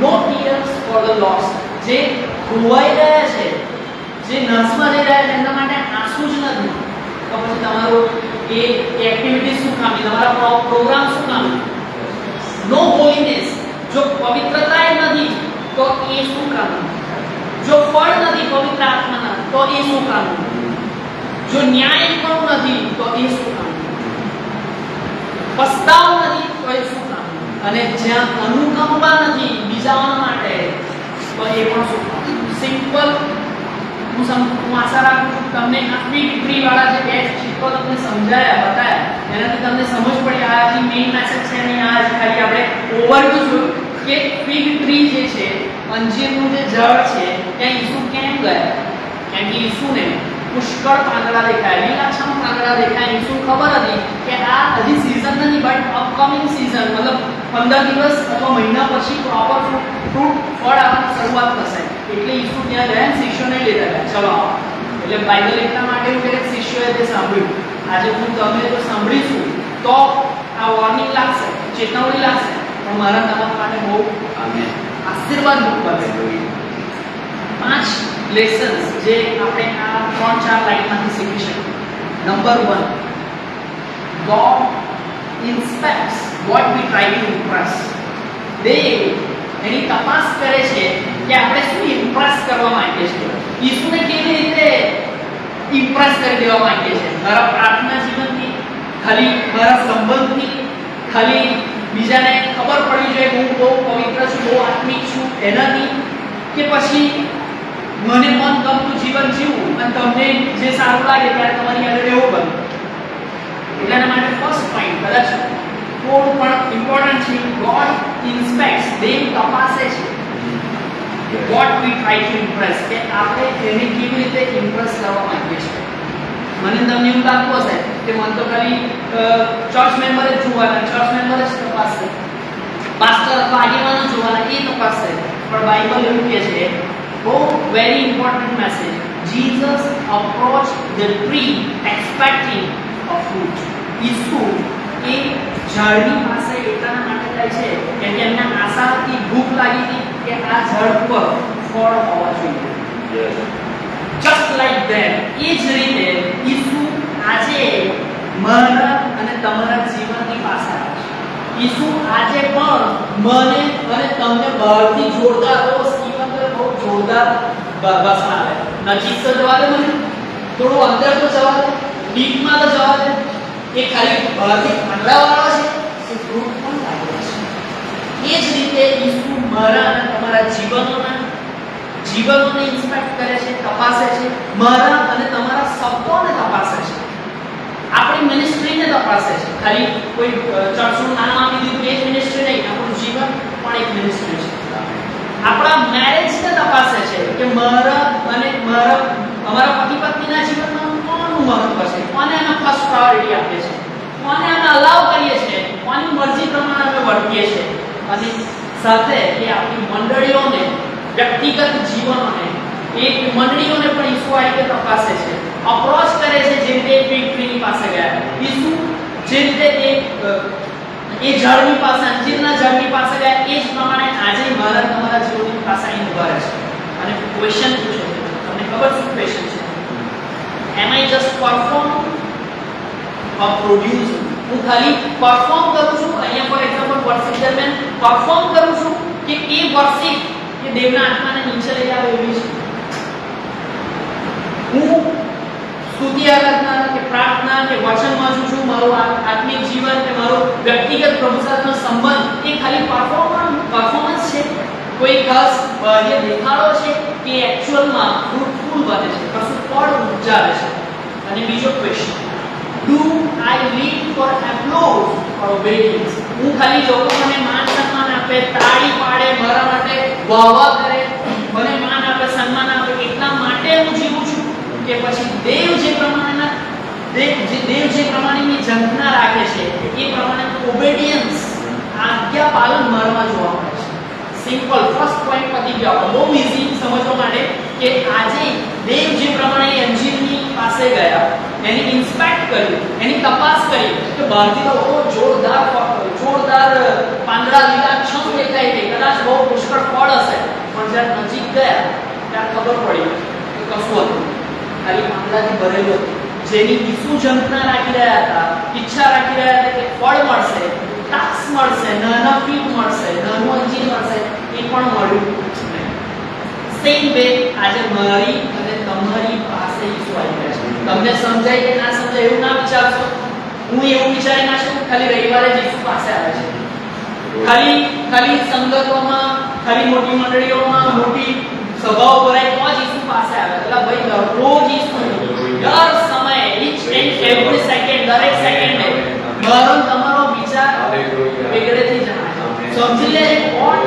નો ટીયર્સ ફોર ધ લોસ. જે ખોવાઈ રહ્યા છે, જે નાશમાં જઈ રહ્યા છે એમના માટે આંસુ જ નથી, તો પછી તમારું એ એક્ટિવિટી શું કામની, તમારા પ્રોગ્રામ શું કામની? નો હોલીનેસ, જો પવિત્રતા નથી તો એ શું કામનું? જો ફળ નથી પવિત્ર આત્માના તો એ શું કામનું? જો ન્યાય પણ નથી તો એ શું કામનું? પસ્તાવ નથી તો એ શું કામનું? અને જ્યાં અનુકંપા નથી બીજાઓના માટે તો એ પણ શું કામનું? સિમ્પલ હું આશા રાખું છું તમને આ ફિગ ટ્રી વાળા જે બે ચિત્રો તમને સમજાયા બતાયા એનાથી તમને સમજ પડી. આ જે મેઇન મેસેજ છે ને આ ખાલી આપણે ઓવરવ્યુ જોયું કે ફિગ ટ્રી જે છે, અંજીરનું જે ઝાડ છે, ત્યાં ઈસુ કેમ ગયા? કેમ કે ઈસુને પુષ્કળ પાંદડા દેખાય, લીલાછમ પાંદડા દેખાય. ઈસુ ખબર હતી કે આ હજી સીઝન નથી બટ અપકમિંગ સીઝન, મતલબ 15 દિવસ અથવા મહિના પછી પ્રોપર ફ્રૂટ ફળ આવવાની શરૂઆત થશે. એટલે ઈસુ ત્યાં ગયા ને શિષ્યોને લેતા ગયા, ચલો આવો. એટલે બાઇબલ એટલા માટે એવું કે શિષ્યોએ તે સાંભળ્યું. આજે હું તમે તો સાંભળીશું તો આ વોર્નિંગ લાગશે, ચેતવણી લાગશે, પણ મારા તમારા માટે બહુ આશીર્વાદ બનશે. 5 લેસન્સ જે આપણે આ 3-4 લાઈનમાંથી શીખી શકીએ. Number 1, God inspects what we try to impress. દેવ એની તપાસ કરે છે કે આપણે શું ઇમ્પ્રેસ કરવા માંગીએ છીએ. ઈસુને કેવી રીતે ઇમ્પ્રેસ કરી દેવા માંગીએ છીએ? મારા પ્રાર્થના જીવનથી, ખાલી મારા સંબંધથી, ખાલી બીજાને ખબર પડવી જોઈએ કે હું બહુ પવિત્ર છું, બહુ આત્મિક છું એનાથી, કે પછી મને મન ગમતું જીવન જીવવું અને તમને જે સારું લાગે ત્યારે તમારી આગળ રહેવું બને. એટલા માટે ફર્સ્ટ પોઈન્ટ કદાચ થોડું પણ ઇમ્પોર્ટન્ટ છે. ગોડ ઇન્સ્પેક્ટ્સ, દેવ તપાસે છે what we try to impress, કે આપણે તેને કેવી રીતે ઇમ્પ્રેસ કરવા માંગીએ છીએ. મને તમને એવું લાગતું હશે કે મને તો ખાલી ચર્ચ મેમ્બર જ જોવાના, ચર્ચ મેમ્બર જ તપાસશે, પાસ્ટર અથવા આગેવાનો જોવાના, એ તપાસશે. પણ બાઇબલ એવું કહે છે, બહુ very important message, Jesus approached the tree expecting a fruit. ઈસુ એ ઝાડની પાસે એટલાના માટે જાય છે કેમ કે એમને આશા હતી, ભૂખ લાગી હતી કે આ ઝાડ પર ફળ હોવા જોઈએ. જસ્ટ લાઈક ધેટ, એ જ રીતે ઈસુ આજે મારા અને તમારા જીવનની પાસે આવે છે. ઈસુ આજે પણ મને અને તમને બહારથી જોરદાર જીવન તો બહુ જોરદાર ભાષા આવે, નજીક તો જવા દે, મને થોડું અંદર તો જવા દે, ડીપમાં તો જવા દે. એ ખાલી બહારથી પાંદડાવાળો છે, એ ફ્રૂટ પણ લાગે છે. એ જ રીતે ઈસુ મારા અને તમારા જીવનોને ઇન્સ્પેક્ટ કરે છે, તપાસે છે. મારા અને તમારા શબ્દોને તપાસે છે, આપણી મિનિસ્ટ્રીને તપાસે છે. ખાલી કોઈ ચર્ચનું નામ આપી દીધું એ જ મિનિસ્ટ્રી નહીં, આપણું જીવન પણ એક મિનિસ્ટ્રી છે. આપણા મેરેજને તપાસે છે કે અમારા પતિ પત્નીના જીવનમાં કોનું મહત્વ છે, કોને અમે ફર્સ્ટ પ્રાયોરિટી આપીએ છીએ, કોને અમે અલાવ કરીએ છીએ, કોની મરજી પ્રમાણે અમે વર્તીએ છીએ. અને સાથે એ આપણી મંડળીઓને, વ્યક્તિગત જીવનોને, એ મંડળીઓને પણ ઈસુ આ રીતે તપાસે છે, અપ્રોચ કરે છે. જેમ કે ફિગ ટ્રીની પાસે ગયા ઈસુ, જે રીતે એ ઝાડની પાસે, અંજીરના ઝાડની પાસે ગયા, એ જ પ્રમાણે આજે મારા તમારા જીવનની પાસે અહીં ઉભા રહે છે અને ક્વેશ્ચન પૂછે છે. તમને ખબર શું ક્વેશ્ચન છે? Am I just perform or produce? હું ખાલી પરફોર્મ કરું છું અહીંયા, ફોર એક્ઝામ્પલ વર્શિપ દરમિયાન પરફોર્મ કરું છું, કે એ વર્શિપ કે દેવના આત્માને નીચે લઈ આવે એવી છે. હું સ્તુતિ આરાધના કે પ્રાર્થના કે વચન વાંચું છું, મારું આત્મિક જીવન કે મારો વ્યક્તિગત પ્રભુ સાથેનો સંબંધ એ ખાલી પરફોર્મન્સ છે, કોઈ ખાસ બાહ્ય દેખાડો છે, કે એક્ચ્યુઅલમાં ફ્રૂટફુલ બને છે, કશું ફળ ઉપજાવે છે. અને બીજો question, do I live for applause or obedience? હું ખાલી લોકો મને માન સન્માન આપે, તાળી પાડે, મારા માટે વાહ કરે, મને માન આપે, સન્માન આપે, એટલા માટે હું જીવું છું, કે પછી દેવ જે પ્રમાણેની ઝંખના રાખે છે એ પ્રમાણે ઓબેડિયન્સ, આજ્ઞા પાલન મારામાં જોવા મળે છે. સિમ્પલ ફર્સ્ટ પોઈન્ટ પતી ગયો. બહુ ઈઝી સમજવા માટે કે આજે દેવ જે પ્રમાણે અંજીરની પાસે ગયા, એની ઇન્સ્પેક્ટ કરી, એની તપાસ કરી કે બહારથી તો બહુ જોરદાર પાંદડા લીલાછમ દેખાય છે, કદાચ બહુ પુષ્કળ ફળ હશે, પણ જ્યારે નજીક ગયા ત્યારે ખબર પડી કે કશું હતું, ખાલી પાંદડાથી ભરેલું હતું. જેની ઈસુ ઝંખના રાખી રહ્યા હતા, ઈચ્છા રાખી રહ્યા હતા કે ફળ મળશે, ટાક્સ મળશે, નાના ફીટ મળશે, નાનું અંજીર મળશે, એ પણ મળ્યું. સેમ વે આજે મારી અને તમારી પાસે ઈસુ આવી ગયા છે. તમને સમજાય કે ના સમજાય એવું ના વિચારશો. હું એવું વિચારી ના શકું ખાલી રવિવારે જ ઈસુ પાસે આવે છે, ખાલી સંગતોમાં, ખાલી મોટી મંડળીઓમાં, મોટી સભાઓ ભરાય તો જ ઈસુ પાસે આવે. એટલે ભાઈ દરરોજ ઈસુ, દર સમયે, ઈચ એન્ડ એવરી સેકન્ડ, દરેક સેકન્ડે મારો તમારો વિચાર વેગળેથી જણાય. સમજી લે કોણ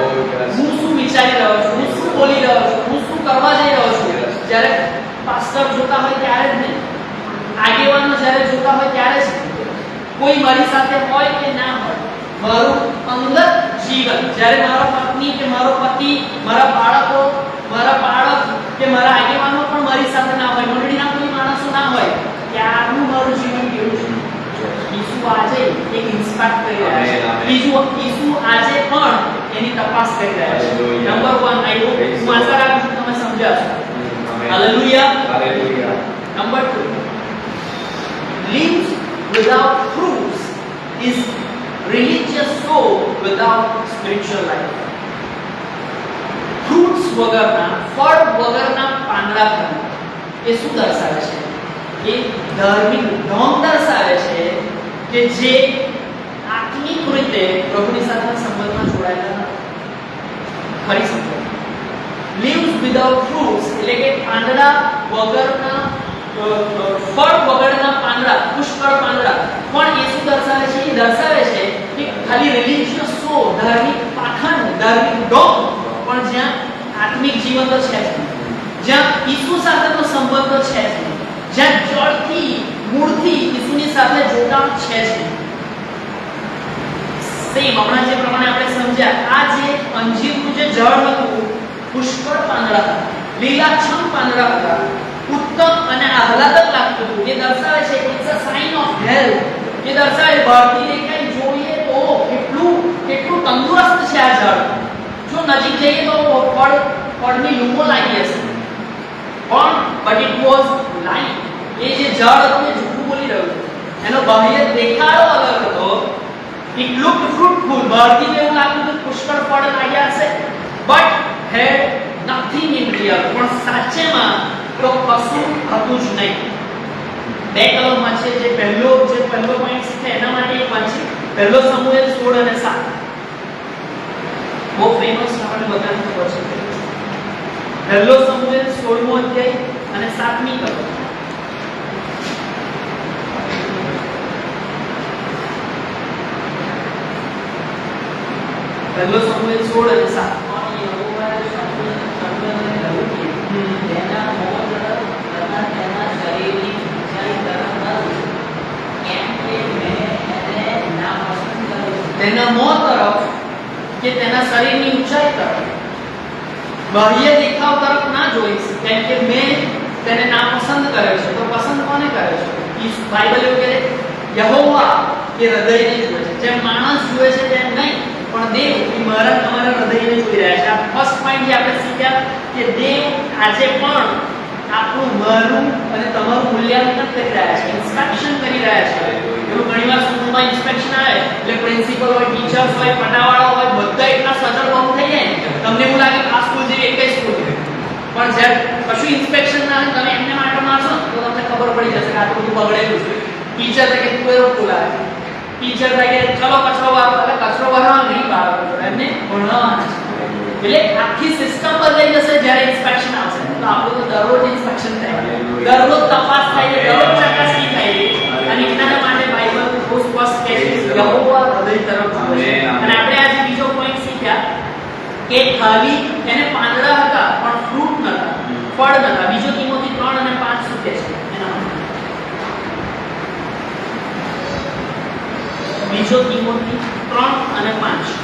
હું શું વિચારી રહ્યો છું, હું શું બોલી રહ્યો છું, હું શું કરવા જઈ રહ્યો છું. જ્યારે પાસ્ટર જોતા હોય ત્યારે જ નહીં, આગેવાનો જ્યારે જોતા હોય ત્યારે જ, કોઈ મારી સાથે હોય કે ના હોય, મારું અંગત જીવન, જ્યારે મારો પત્ની કે મારો પતિ, મારા બાળકો મારા બાળક કે મારા આગેવાનો પણ મારી સાથે ના હોય, મંડળીના કોઈ માણસો ના હોય, ત્યારનું મારું જીવન કેવું છે? ઈસુ આજે એક ઇન્સ્પાયર કરી રહ્યા છે. ઈસુ આજે પણ એની તપાસ કરી રહ્યા છે. નંબર 1 આઈ હોપ હું આશા રાખું છું તમે સમજ્યા છો. Hallelujah. Hallelujah. Number 2 lives without fruits is religious soul without spiritual life. fruits વગરના, ફળ વગરના પાંદડા થવું એ શું દર્શાવે છે? એ ધાર્મિક ઢોંગ દર્શાવે છે કે જે આત્મિક રીતે પ્રભુની સાથેના સંબંધમાં જોડાયેલા નથી. ફરી સમજો. lives without fruits એટલે કે પાંદડા વગરના, ફળ વગરના પાંદડા, પુષ્કળ પાંદડા. પણ એ શું દર્શાવે છે? એ દર્શાવે છે કે ખાલી રિલિજિયસ સો, ધાર્મિક પાખંડ, ધાર્મિક ઢોંગ, પણ જ્યાં આત્મિક જીવન તો છે જ નહીં, જ્યાં ઈસુ સાથેનો સંબંધ તો છે જ નહીં, જ્યાં જળથી મૂળથી ઈસુની સાથે જોડાણ છે જ નહીં. સેમ હમણાં જે પ્રમાણે આપણે સમજ્યા, આ જે અંજીરનું જે જળ હતું, પુષ્કળ પાંદડા હતા, લીલાછમ પાંદડા હતા, ઉત્તમ અને આહલાદક લાગતું હતું. એ દર્શાવે છે it's a sign of health. એ દર્શાવે બહારથી દેખાય જોઈએ તો કેટલું તંદુરસ્ત છે આ જળ. જો નજીક જઈએ તો ફળની લૂમો લાગી હશે, પણ બટ ઇટ વોઝ લાઈન. એ જે જળ હતું એ જૂઠું બોલી રહ્યું છે. એનો બાહ્ય દેખાડો અલગ હતો. It looked fruitful. બહારથી એવું લાગતું હતું પુષ્કળ ફળ લાગ્યા હશે, but had nothing in real. પણ સાચેમાં તો કશું હતું જ નહીં. બે કલમમાં છે. જે પહેલો પોઈન્ટ છે એના માટે એક વાંચી. પહેલો સમુએલ 16 અને 7. બહુ ફેમસ, આપણે બધાને ખબર છે. પહેલો સમુએલ 16મો અધ્યાય અને 7મી કલમ. પહેલો સમુએલ 16 અને 7. તેના મોં તરફ કે તેના શરીરની ઊંચાઈ તરફ, બાહ્ય દેખાવ તરફ ના જોઈશ, કેમ કે મેં તેને નાપસંદ કર્યો છે. તો પસંદ કોને કર્યો છે? બાઇબલ એવું કહે છે યહોવા એ હૃદયને જુએ છે. જેમ માણસ જુએ છે તેમ નહીં, પણ દેવ એ મારા તમારા હૃદયને જોઈ રહ્યા છે. આ ફર્સ્ટ પોઈન્ટ જે આપણે શીખ્યા કે દેવ આજે પણ આપણું, મારું અને તમારું મૂલ્યાંકન કરી રહ્યા છે, ઇન્સ્પેક્શન કરી રહ્યા છે. એવું ઘણીવાર સ્કૂલમાં ઇન્સ્પેક્શન આવે એટલે પ્રિન્સિપલ હોય, ટીચર્સ હોય, પટાવાળા હોય, બધા એટલા સજળ બંધ થઈ જાય તમને એવું લાગે કે આ સ્કૂલ જેવી એક જ સ્કૂલ છે. પણ જ્યારે કશું ઇન્સ્પેક્શન ના આવે, તમે એમને માટો મારશો તો તમને ખબર પડી જશે કે આ બધું બગડેલું છે. ટીચર કે તું એવો સ્કૂલ આવે, ટીચર કે ચલો કચરો વાળો, એટલે કચરો વાળો નહીં બાળકો એમને ભણાવવાના છે. એટલે આખી સિસ્ટમ બદલાઈ જશે જ્યારે ઇન્સ્પેક્શન આવશે. તો આપણું તો દરરોજ ઇન્સ્પેક્શન થાય, દરરોજ તપાસ થાય, દરરોજ ચકાસણી થાય. અને એના માટે બાઇબલ બહુ સ્પષ્ટ કહે છે યહોવા હૃદય તરફ જુએ છે. અને આપણે આજે બીજો પોઈન્ટ શીખ્યા કે ખાલી એને પાંદડા હતા પણ ફ્રૂટ નતા, ફળ નતા. બીજો તિમોથી 3 અને 5 શું કહે છે એના માટે? બીજો તિમોથી 3 અને 5.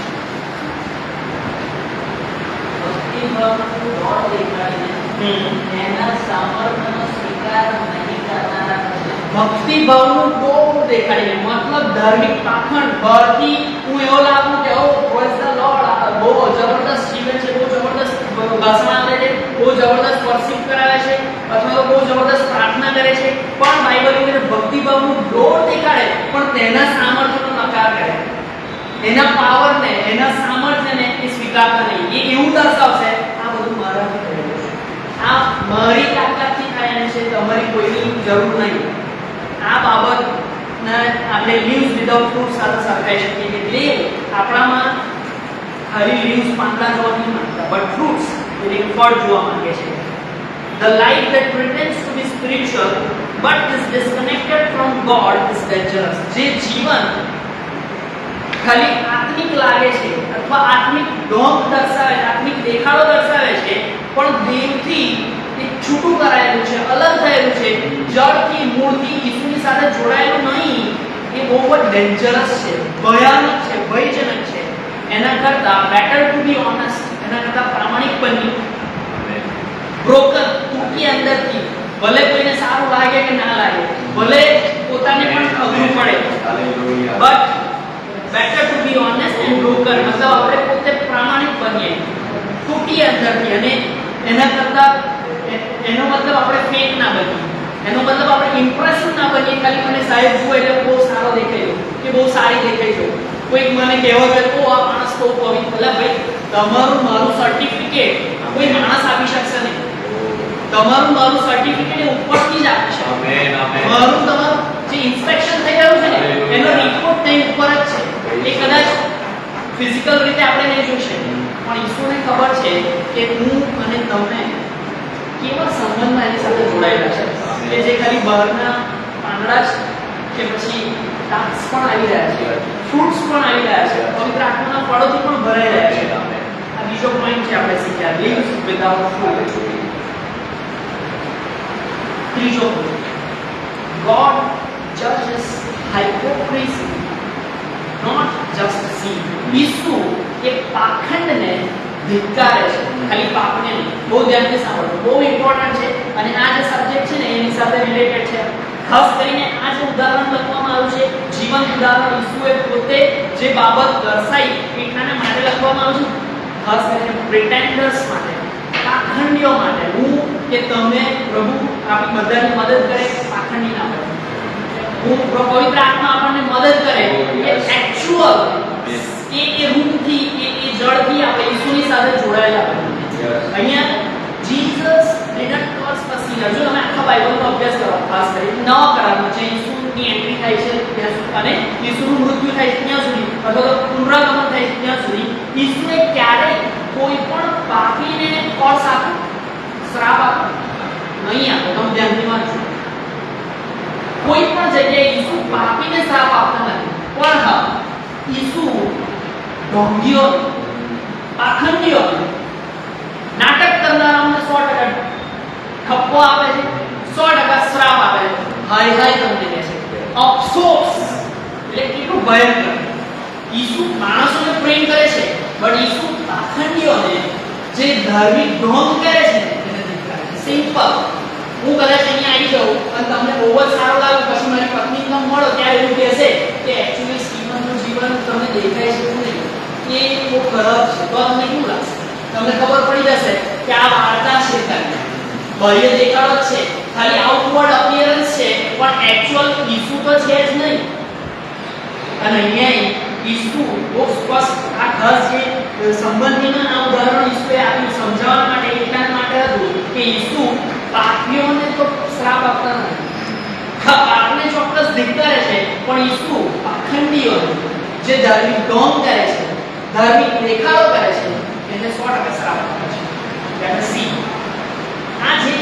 ભક્તિભાવનું દોર દેખાડીને, મતલબ ધાર્મિક પાખંડ. બહારથી હું એવો લાગુ કે ઓ પ્રેઝ ધ લોર્ડ, બહુ જબરદસ્ત જીવન છે, બહુ જબરદસ્ત ભાષણ આપે છે, બહુ જબરદસ્ત વર્શિપ કરાવે છે, અથવા તો બહુ જબરદસ્ત પ્રાર્થના કરે છે, પણ બાઇબલ કહે છે ભક્તિભાવનું દોર દેખાડે પણ તેના સામર્થ્યનો નકાર કરે, એના પાવરને, એના સામર્થ્યને એ સ્વીકારતા નહીં. એ એવું દર્શાવશે આ બધું મારાથી થયેલું છે, આ મારી તાકાતથી થાય છે, તમારી કોઈની જરૂર નહીં. આ બાબતને આપણે લીવ્સ વિધાઉટ ફ્રૂટ સાથે સરખાઈ શકીએ કે દેવ આપણામાં ખાલી લીવ્સ પાંદડા જોવા નથી માંગતા, બટ ફ્રૂટ્સ એટલે ફળ જોવા માંગે છે. The life that pretends to be spiritual but is disconnected from God is dangerous. જે જીવન ખાલી આત્મિક લાગે છે અથવા આત્મિક ઢોંગ દર્શાવે છે, આત્મિક દેખાડો દર્શાવે છે, પણ દેવથી એ છૂટું કરાયેલું છે, અલગ થયેલું છે, જળથી મૂળથી ઈસુની સાથે જોડાયેલું નહીં, એ બહુ જ ડેન્જરસ છે, ભયાનક છે, ભયજનક છે. એના કરતાં બેટર ટુ બી ઓનેસ્ટ, એના કરતાં પ્રામાણિક બની બ્રોકન, તૂટી અંદરથી, ભલે કોઈને સારું લાગે કે ના લાગે, ભલે પોતાને પણ અઘરું પડે, but better to be honest and broken, મતલબ આપણે પોતે પ્રામાણિક બનીએ તૂટી અંદરથી, અને એના કરતા એનો મતલબ આપણે ફેક ના બનીએ, એનો મતલબ આપણે ઇમ્પ્રેસિવ ના બનીએ, ખાલી મને સાહેબ જુઓ એટલે બહુ સારો દેખાય કે બહુ સારી દેખાય છે, કોઈક મને કહેવો કે ઓ આ માણસ બહુ પવિત્ર, ભલા ભાઈ તમારું મારું સર્ટિફિકેટ કોઈ માણસ આપી શકશે નહીં, તમારું મારું સર્ટિફિકેટ એ ઉપરથી જ આપી શકે, આમેન આમેન, મારું તમારું જે ઇન્સ્પેક્શન થઈ ગયું છે ને એનો રિપોર્ટ નહીં ઉપર જ છે, એ કદાચ ફિઝિકલ રીતે આપણે નહીં જોઈ શકીએ, પણ ઈશ્વરને ખબર છે કે હું અને તમે કેવા સંબંધમાં એની સાથે જોડાયેલા છે, કે જે ખાલી બહારના પાંદડા જ કે પછી ટાસ્ક પણ આવી રહ્યા છે, ફ્રૂટ્સ પણ આવી રહ્યા છે, પવિત્ર આત્માના ફળોથી પણ ભરાઈ રહ્યા છે. આ બીજો પોઈન્ટ છે આપણે શીખ્યા, lives without fruit. ત્રીજો point, God judges hypocrisy, not just sin. ઈસુ એ પાખંડને ધિક્કારે છે, ખાલી પાપને નહીં. બહુ ધ્યાનથી સાંભળો, બહુ ઇમ્પોર્ટન્ટ છે, અને આ જે સબ્જેક્ટ છે ને એની સાથે રિલેટેડ છે. ખાસ કરીને આ જે ઉદાહરણ લખવામાં આવ્યું છે, જીવંત ઉદાહરણ, ઈસુએ પોતે જે બાબત દર્શાવી એટલાને માટે લખવામાં આવ્યું છે, ખાસ કરીને પ્રિટેન્ડર્સ માટે, પાખંડીઓ માટે. હું કે તમે પ્રભુ આપણી બધાની મદદ કરે, પાખંડી ના બને. હું પવિત્ર આત્મા આપણને મદદ કરે કે એક્ચ્યુઅલ એ રૂપથી એ જળથી આપણે ઈસુની સાથે જોડાયેલા બનીએ. અહીંયા Jesus didn't cause a sinner. જો તમે આખા બાઇબલનો અભ્યાસ કરો, ખાસ કરીને નવા કરારમાં જે ઈસુની એન્ટ્રી થાય છે ત્યાં સુધી અને ઈસુનું મૃત્યુ થાય છે ત્યાં સુધી, અથવા તો પુનરાગમન થાય છે ત્યાં સુધી, ઈસુએ ક્યારેય કોઈ પણ પાપીને કોર્સ આપ્યો, શ્રાપ આપ્યો નહીં આપ્યો. તમે ધ્યાનથી વાંચો, કોઈ પણ જગ્યાએ ઈસુ પાપીને શ્રાપ આપતા નથી. પણ હા, ઈસુ ઢોંગીઓ, પાખંડીઓ, નાટક કરનારાઓને 100% ઠપકો આપે છે, 100% શ્રાપ આપે છે, હાય હાય તમને કહે છે, અફસોસ. એટલે કેટલું ભયંકર. ઈસુ માણસોને પ્રેમ કરે છે, બટ ઈસુ પાખંડીઓને જે ધાર્મિક ઢોંગ કરે છે એને ધિક્કારે છે. સિમ્પલ. હું કદાચ અહીંયા આવી જાઉં અને તમને બહુ જ સારું લાગે, પછી મારી પત્નીને મળો ત્યારે એવું કહેશે કે એક્ચ્યુઅલી સ્ટીવનનું જીવન તમને દેખાય છે એવું નહીં, એ બહુ ખરાબ છે. તો તમને કેવું લાગશે? તમને ખબર પડી જશે કે આ વાર્તા છે, ખાલી બાહ્ય દેખાડો છે, ખાલી આઉટવર્ડ અપિયરન્સ છે, પણ એક્ચ્યુઅલ ઈસુ તો છે જ નહીં. અને અહીંયા ઈસુ બહુ સ્પષ્ટ, આ ખાસ જે સંબંધીમાં આ ઉદાહરણ ઈસુએ આપ્યું સમજાવવા માટે, એટલા માટે હતું કે ઈસુ પાપીઓને તો શ્રાપ આપતા નથી, પાપને ચોક્કસ ધિક્કારે છે, પણ ઈસુ પાખંડીઓને જે ધાર્મિક ઢોંગ કરે છે, ધાર્મિક દેખાડો કરે છે, એને 100% શ્રાપ આપે છે. That is C. આ જે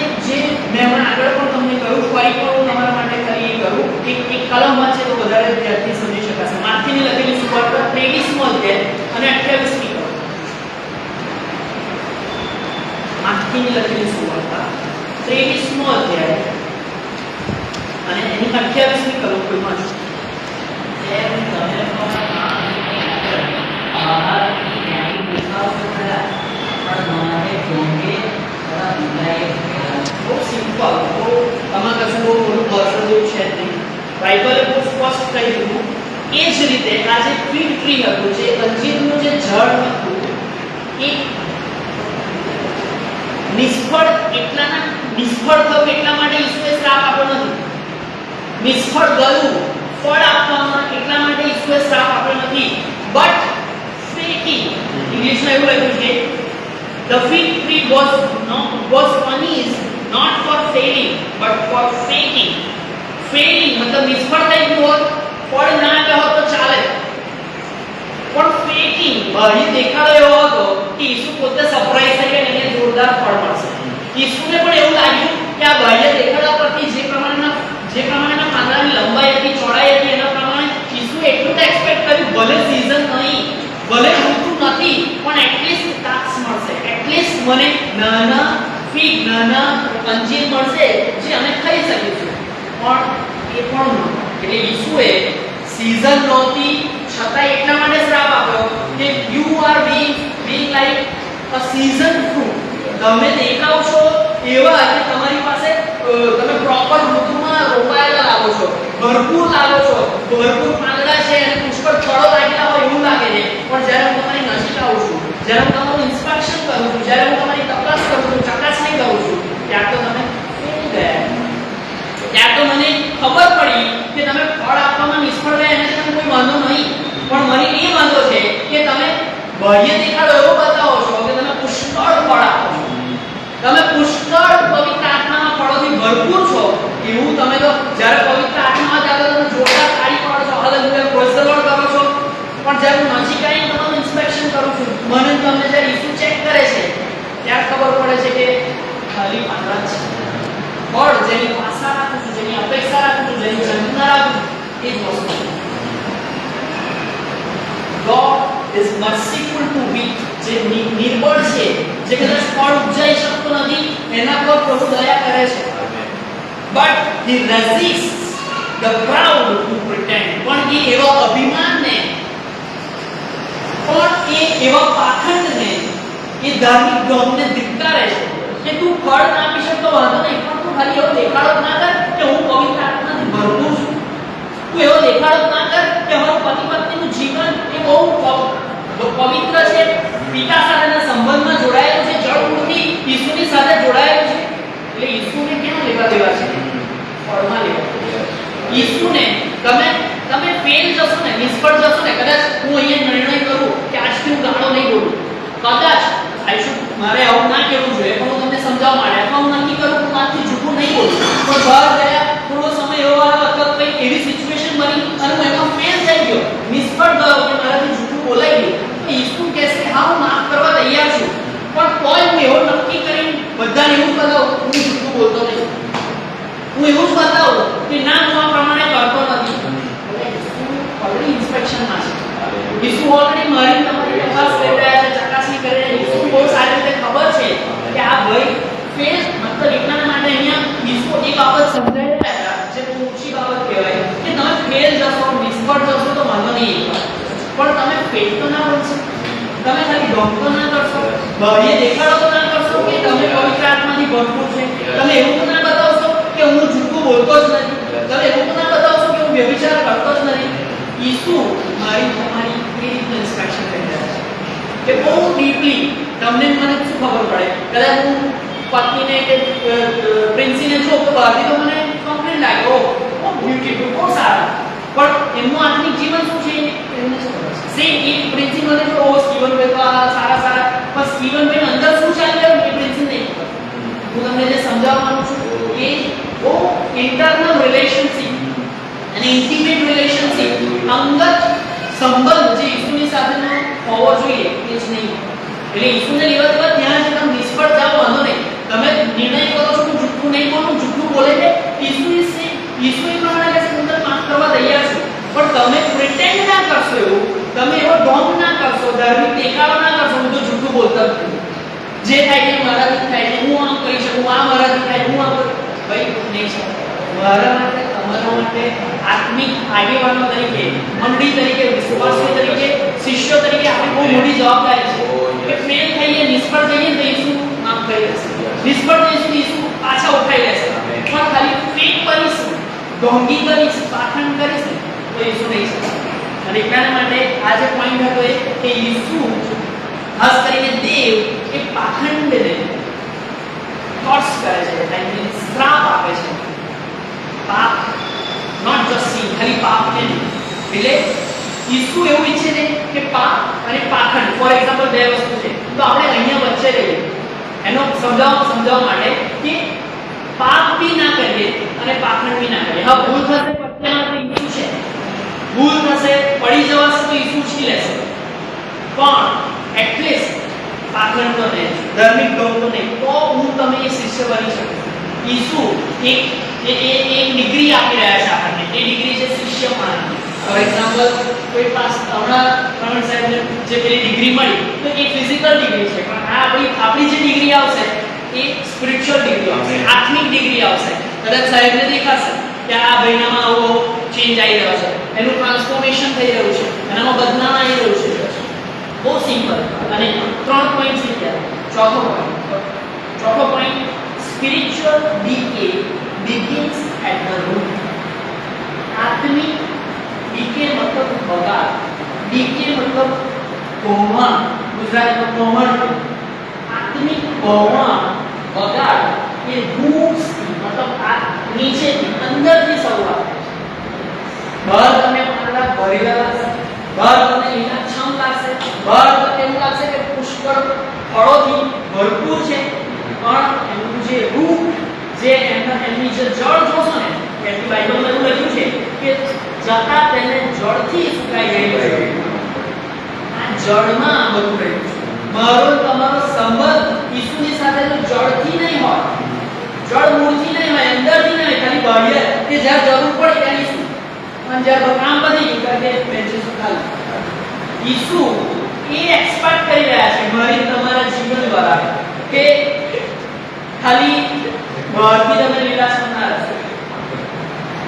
મેં હમણાં આગળ પણ તમને કહ્યું, ફરી પણ હું તમારા માટે કરી કરું, એક કલમ વાંચે તો વધારે ધ્યાનથી સમજી શકાશે. માથીની લખેલી સુવાર્તા 23મો અધ્યાય અને 28મી કલમ. માથીની લખેલી સુવાર્તા 23મો અધ્યાય અને એની 28મી કલમ કોઈ વાંચો. બહુ સિમ્પલ, આમાં કશું બહુ મોટું બર્ડન જેવું છે નહીં. બાઇબલે બહુ સ્પષ્ટ કહી દીધું. એ જ રીતે આ જે ફિગ ટ્રી હતું, જે અંજીરનું જે ઝાડ હતું, એ નિષ્ફળ થયું એટલા માટે ઈસુએ શ્રાપ આપ્યો નથી. નિષ્ફળ ગયું, ફળ આપવામાં એટલા માટે ઈસુએ શ્રાપ આપ્યો નથી. બટ ફેકિંગ, ઇંગ્લિશમાં એવું લખ્યું છે, the fig tree was punished not for failing but for faking. Failing મતલબ નિષ્ફળ થઈ ગયું હોત, ફળ ના આવ્યો હોત તો ચાલે, પણ ફેકિંગ બાહ્ય દેખાડો એવો હતો કે ઈસુ પોતે સરપ્રાઈઝ થઈ ગયા, એને જોરદાર ફળ મળશે. ઈસુને પણ એવું લાગ્યું કે આ બાહ્ય દેખાડા પરથી જે પ્રમાણેના પાંદડાની લંબાઈ હતી, ચોડાઈ હતી, એના પ્રમાણે ઈસુએ એટલું તો એક્સપેક્ટ કર્યું, ભલે સીઝન નહીં, ભલે ઋતુ નથી, પણ એટલીસ્ટ તાક્સ મળશે, એટલીસ્ટ મને નાના ફિગ, નાના અંજીર મળશે જે અમે ખાઈ શકીશું. પણ એ પણ નહોતું. એટલે ઈસુએ સીઝન નહોતી છતાં એટલા માટે શ્રાપ આપ્યો કે you are being like a season fruit. તમે દેખાવ છો એવા કે તમારી પાસે તમે પ્રોપર ઋતુમાં રોપાયેલા લાવો છો, ભરપૂર લાવો છો, ભરપૂર પાંદડા છે અને પુષ્કળ ફળો લાગેલા હોય એવું લાગે છે, પણ જ્યારે હું તમારી નજીક આવું છું, જ્યારે હું તમારું ઇન્સ્પેક્શન કરું છું, જ્યારે હું તમારી તપાસ કરું છું, ચકાસણી કરું છું, ત્યાં તો તમે ફેલ ગયા. ત્યાં તો મને ખબર પડી કે તમે ફળ આપવામાં નિષ્ફળ ગયા, એનાથી તમને કોઈ વાંધો નહીં, પણ મને એ વાંધો છે કે તમે બાહ્ય દેખાડો એવો બતાવો છો કે તમે પુષ્કળ ફળ આપો છો, તમે પુષ્કળ પવિત્ર આત્માના ફળોથી ભરપૂર છો, એવું તમે તો જ્યારે પવિત્ર આત્મામાં જાવ તો તમે જોરદાર તાળી પાડો છો, હાલેલુયા પ્રેઝ ધ લોર્ડ કરો છો, પણ જ્યારે હું નજીક આવીને તમારું ઇન્સ્પેક્શન કરું છું, મને તમને જ્યારે ઈસુ ચેક કરે છે ત્યારે ખબર પડે છે કે ખાલી પાંદડા છે. ફળ જેની આશા રાખું છું, જેની અપેક્ષા રાખું છું, જેની ઝંખના રાખું છું, એ જ વસ્તુ. God is merciful to weak. જે નિર્બળ છે, જે કદાચ ફળ ઉપજાઈ શકતો નથી, એના પર પ્રભુ દયા કરે છે. But he resists the proud who pretend. પણ એ એવા અભિમાનને, પણ એ એવા પાખંડને, એ ધાર્મિક ઢોંગને ધિક્કારે છે કે તું ફળ ના આપી શકતો વાંધો નહીં, પણ તું ખાલી એવો દેખાડો ના કર કે હું પવિત્ર આત્માથી ભરપૂર છું. તું એવો દેખાડો ના કર કે અમારું પતિ પત્નીનું જીવન એ બહુ પવિત્ર છે, પિતા સાથેના સંબંધમાં જોડાયેલું છે, જળમૂળથી ઈસુની સાથે જોડાયેલું છે. એટલે ઈસુને કેમ લેવા દેવા છે? ફળમાં લેવા. ઈસુને તમે ફેલ જશો ને, નિષ્ફળ જશો ને, કદાચ હું અહીંયા નિર્ણય કરું કે આજથી હું ગાળો નહીં બોલું, કદાચ મારે આવું ના કહેવું જોઈએ, પણ હું તમને સમજાવવા માટે અથવા હું નક્કી કરું કે આજથી જૂઠું નહીં બોલું, પણ બહાર ગયા થોડો સમય એવો આવ્યો અથવા કંઈક એવી સિચ્યુએશન બની અને હું એમાં ફેલ થઈ ગયો, નિષ્ફળ ગયો કે મારાથી જૂઠું બોલાઈ ગયું, તો ઈસુ કહેશે કે હા હું માફ કરવા તૈયાર છું, પણ તોય હું એવો નક્કી કરીને બધાને એવું બતાવું હું જૂઠું બોલતો નહીં, હું એવું જ બતાવું કે ના હું આ પ્રમાણે કરતો નથી. ઓલરેડી ઇન્સ્પેક્શનમાં છે, ઈસુ ઓલરેડી મારી તમારી તપાસ કરી રહ્યા છે, ચકાસણી કરી રહ્યા છે. ઈસુ બહુ સારી રીતે ખબર છે કે આ ભાઈ ફેલ, મતલબ એટલા માટે અહીંયા ઈસુ એક બાબત સમજાવી રહ્યા હતા, જે બહુ ઊંચી બાબત કહેવાય કે તમે ફેલ જશો, નિષ્ફળ જશો તો વાંધો નહીં, પણ તમે ફેલ તો ના બનશો, તમે ખાલી ઢોંગ તો ના કરશો, બાહ્ય દેખાડો તો ના કરશો કે તમે પવિત્ર આત્માથી ભરપૂર છે, તમે એવું તો ના બતાવશો કે હું જૂઠું બોલતો જ નથી, તમે એવું તો ના બતાવશો કે હું વ્યભિચાર કરતો જ નથી. ઈસુ મારી તમારી એ રીતનું ઇન્સ્પેક્શન કરી રહ્યા છે કે બહુ ડીપલી તમને મને શું ખબર પડે, કદાચ હું પત્નીને કે પ્રિન્સીને જો તો બહારથી તો મને કમ્પ્લીટ લાગે, ઓ બ્યુટીફુલ, બહુ સારા, પણ એમનું આત્મિક જીવન શું છે એમને સેમ એ પ્રિન્સી મને તો ઓ સ્ટીવનભાઈ તો આ સારા, પણ સ્ટીવનભાઈ અંદર શું ચાલી રહ્યું એ પ્રિન્સી નહીં ખબર. હું તમને જે સમજાવવાનું છું એ બહુ ઇન્ટરનલ રિલેશનશિપ અને ઇન્ટિમેટ રિલેશનશિપ, અંગત સંબંધ જે ઈસુની સાથેનો હોવો જોઈએ એ જ નહીં. એટલે ઈસુને લેવા દેવા ત્યાં જ તમે નિષ્ફળ જાઓ વાંધો નહીં, તમે નિર્ણય કરો છો કે જૂઠું નહીં બોલું, જૂઠું બોલે છે, ઈસુ પ્રમાણે કહેશે હું તને માફ કરવા તૈયાર છું, પણ તમે પ્રિટેન્ડ ના કરશો, એવું તમે એવો ઢોંગ ના કરશો, ધાર્મિક દેખાડો ના કરશો હું તો જૂઠું બોલતો નથી, જે થાય તે મારાથી થાય છે, હું આમ કરી શકું, આ મારાથી થાય, હું આમ કરું, ભાઈ નહીં શકું. મારા માટે, તમારા માટે આત્મિક આગેવાનો તરીકે, મંડળી તરીકે, વિશ્વાસી તરીકે, શિષ્યો તરીકે આપણી બહુ મોટી જવાબદારી છે કે ફેલ થઈએ, નિષ્ફળ થઈએ તો ઈસુ માફ કરી દેશે, નિષ્ફળ થઈશું ઈસુ પાછા ઉઠાઈ લેશે, પણ ખાલી ફેક કરીશું, ઢોંગી કરીશું, પાખંડ કરીશું તો ઈસુ નહીં શકે. અને એટલા માટે આ જે પોઈન્ટ હતો એ કે ઈસુ ખાસ કરીને દેવ એ પાખંડને કર્સ કરે છે, લાઈક શ્રાપ આપે છે. પાપ નોટ જસ્ટ સિન, ખાલી પાપ નહીં, એટલે ઈસુ એવું ઈચ્છે છે કે પાપ અને પાખંડ, ફોર એક્ઝામ્પલ બે વસ્તુ છે તો આપણે અહીંયા વચ્ચે રહીએ, એનો સમજાવવા માટે કે પાપ બી ના કરીએ અને પાખંડ બી ના કરીએ. હા ભૂલ થશે પત્યામાં તો ઈસુ છે, ભૂલ થશે પડી જવાશે તો ઈસુ ઉછકી લેશે, પણ એટલીસ્ટ પાખંડ તો નહીં, ધાર્મિક ઢોંગ તો નહીં, તો હું તમે એ શિષ્ય બની શકું. ઈસુ એક ડિગ્રી આપી રહ્યા છે આપણને, એ ડિગ્રી છે શિષ્યપણાની. ફોર એક્ઝામ્પલ કોઈ પાસ હમણાં પ્રવીણ સાહેબને જે પેલી ડિગ્રી મળી તો એ ફિઝિકલ ડિગ્રી છે, પણ આ આપણી જે ડિગ્રી આવશે એ સ્પિરિચ્યુઅલ ડિગ્રી આવશે, આત્મિક ડિગ્રી આવશે. કદાચ સાહેબને દેખાશે કે આ ભાઈનામાં આવો ચેન્જ આવી રહ્યો છે, એનું ટ્રાન્સફોર્મેશન થઈ રહ્યું છે, એનામાં બદલાવ આવી રહ્યું છે. બહુ સિમ્પલ. અને 3 પોઈન્ટ શીખ્યા. ચોથો point spiritual decay begins at the root. आत्मिक decay मतलब बगाड़, decay मतलब कोमल, गुजराती में कोमल, आत्मिक कोमल बगाड़ ये रूट्स मतलब नीचे अंदर की शुरुआत है। બહાર તમને પાણા ભરેલા લાગશે, બહાર તમને લીલાછમ લાગશે, બહાર તમને એવું લાગશે કે પુષ્કળ ફળોથી ભરપૂર છે, પણ એનું જે રૂટ જે એમની જે જળ જોશો ને એની બાઇબલમાં એવું લખ્યું છે કે જતા તેને જળથી સુકાઈ ગયેલું છે। આ જળમાં બધું રહ્યું છે। મારો તમારો સંબંધ ઈસુની સાથે તો જળથી નહીં હોય, જળ મૂળથી નહીં હોય, અંદરથી નહીં, ખાલી બાહ્ય કે જ્યાં જરૂર પડે ત્યાં ઈસુ અને જ્યારે કામ બની ગયું કે બેન્ચીસ ખાલી ઈસુ એ એક્સપેક્ટ કરી રહ્યા છે મારી તમારા જીવન દ્વારા કે ખાલી બહારથી તમે લીલાછમ ના રહેશો,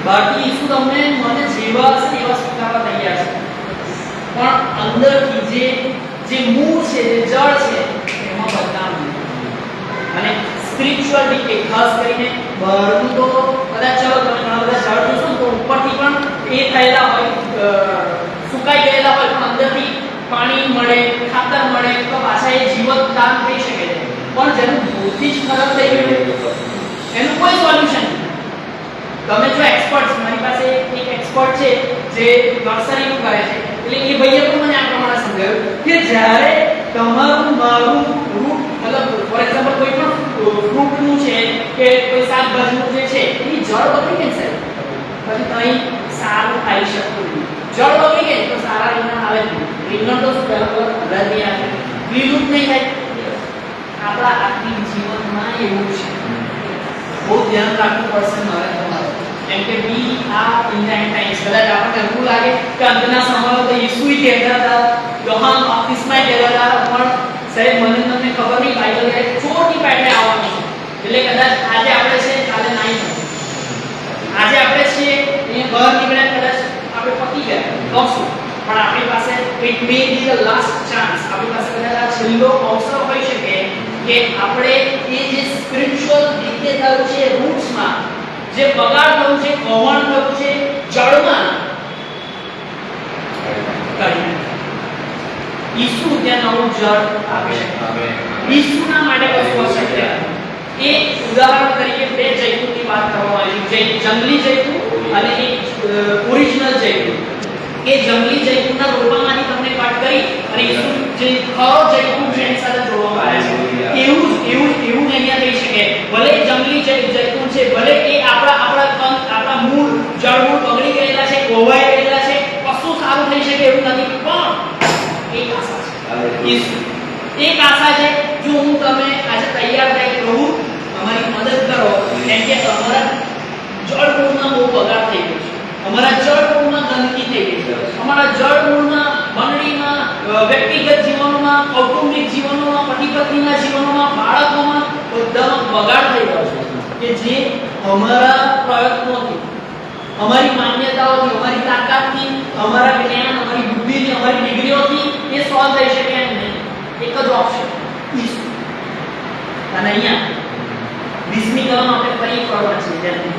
બહારથી ઈસુ તમને મને જેવા હશે એવા સ્વીકારવા તૈયાર છે, પણ અંદરથી જે મૂળ છે જે જળ છે એમાં બદલાવ નહીં। અને સ્પિરિચ્યુઅલ ડીકે ખાસ કરીને બહારનું તો કદાચ ચલો તમે ઘણા બધા જળ જોશો તો ઉપરથી પણ એ થયેલા હોય, સુકાઈ ગયેલા હોય, પણ અંદરથી પાણી મળે, ખાતર મળે તો પાછા એ જીવત દાન થઈ શકે છે। પણ જેનું મૂળથી જ ખરાબ થઈ ગયું એનું કોઈ સોલ્યુશન નથી। તમે જો એક્સપર્ટ, મારી પાસે એક એક્સપર્ટ છે જે નર્સરીનું કરે છે, એટલે એ ભાઈએ પણ મને આ પ્રમાણે સમજાવ્યું કે જ્યારે તમારું મારું રૂટ મતલબ ફોર એક્ઝામ્પલ કોઈ પણ ફ્રૂટનું છે કે કોઈ શાકભાજીનું જે છે એની જળ બગડી ગઈ છે પછી કંઈ સારું ખાઈ શકતું નહીં। જળ બગડી ગઈ તો સારા રીંગણ આવે જ નહીં, રીંગણ તો શું પહેલા હળદ નહીં આવે, લીલું જ નહીં થાય। આપણા આત્મિક જીવનમાં એવું છે, બહુ ધ્યાન રાખવું પડશે મારે તમારે, કેમ કે we are in the and times. કદાચ આપણને એવું લાગે કે અંતના સમયમાં તો ઈસુઈ કહેતા હતા, યોહાન બાપ્તિસ્માય કહેતા હતા, પણ સાહેબ મને તમને ખબર નહીં બાઇબલ એક ચોટી પેટે આવવાનું છે, એટલે કદાચ આજે આપણે છે કાલે નહીં હોય, આજે આપણે છીએ અહીંયા બહાર નીકળ્યા કદાચ આપણે પતી ગયા લખશું, પણ આપણી પાસે it may B the last chance, આપણી પાસે કદાચ આ છેલ્લો અવસર હોઈ શકે કે આપણે એ જે સ્પિરિચ્યુઅલ રીતે થયું છે રૂટ્સમાં, જે બગાડ થયું છે, કૌભાંડ થયું છે જળમાં કરી ઈસુ ત્યાં નવું જળ આપી શકે। ઈસુના માટે વસ્તુ અશક્ય એ ઉદાહરણ તરીકે બે જૈતુનની વાત કરવામાં આવી છે, જંગલી જૈતુન અને એક ઓરિજિનલ જૈતુન। એ જંગલી જૈતુનના રોપામાંથી તમને કટ કરી અને ઈસુ જે ખરો જૈતુન છે એની સાથે જોડવામાં આવ્યા છે। એવું અહીંયા કહી શકે ભલે જંગલી જૈતુન છે, ભલે એ આપણા મૂળ જળમૂળ બગડી ગયેલા છે, કોવાઈ ગયેલા છે, કશું સારું થઈ શકે એવું નથી, પણ એક આશા છે, ઈસુ એક આશા છે। જો હું તમે આજે તૈયાર થઈ પ્રભુ અમારી મદદ કરો, કેમ કે અમારા જળમૂળમાં બહુ બગાડ થઈ ગયો છે, અમારા જળમૂળમાં ગંદકી થઈ ગઈ છે, અમારા જળમૂળમાં મંડળીમાં, વ્યક્તિગત જીવનમાં, કૌટુંબિક જીવનોમાં, પતિ પત્નીના જીવનોમાં, બાળકોમાં બધામાં બગાડ થઈ ગયો છે કે જે અમારા પ્રયત્નોથી, અમારી માન્યતાઓથી, અમારી તાકાતથી, અમારા જ્ઞાન, અમારી બુદ્ધિથી, અમારી ડિગ્રીઓથી એ સોલ્વ થઈ શકે એમ નહીં। એક જ ઓપ્શન ઈસુ। અને અહીંયા 20મી કલમ આપણે ફરી ફરવા છે ત્યાંથી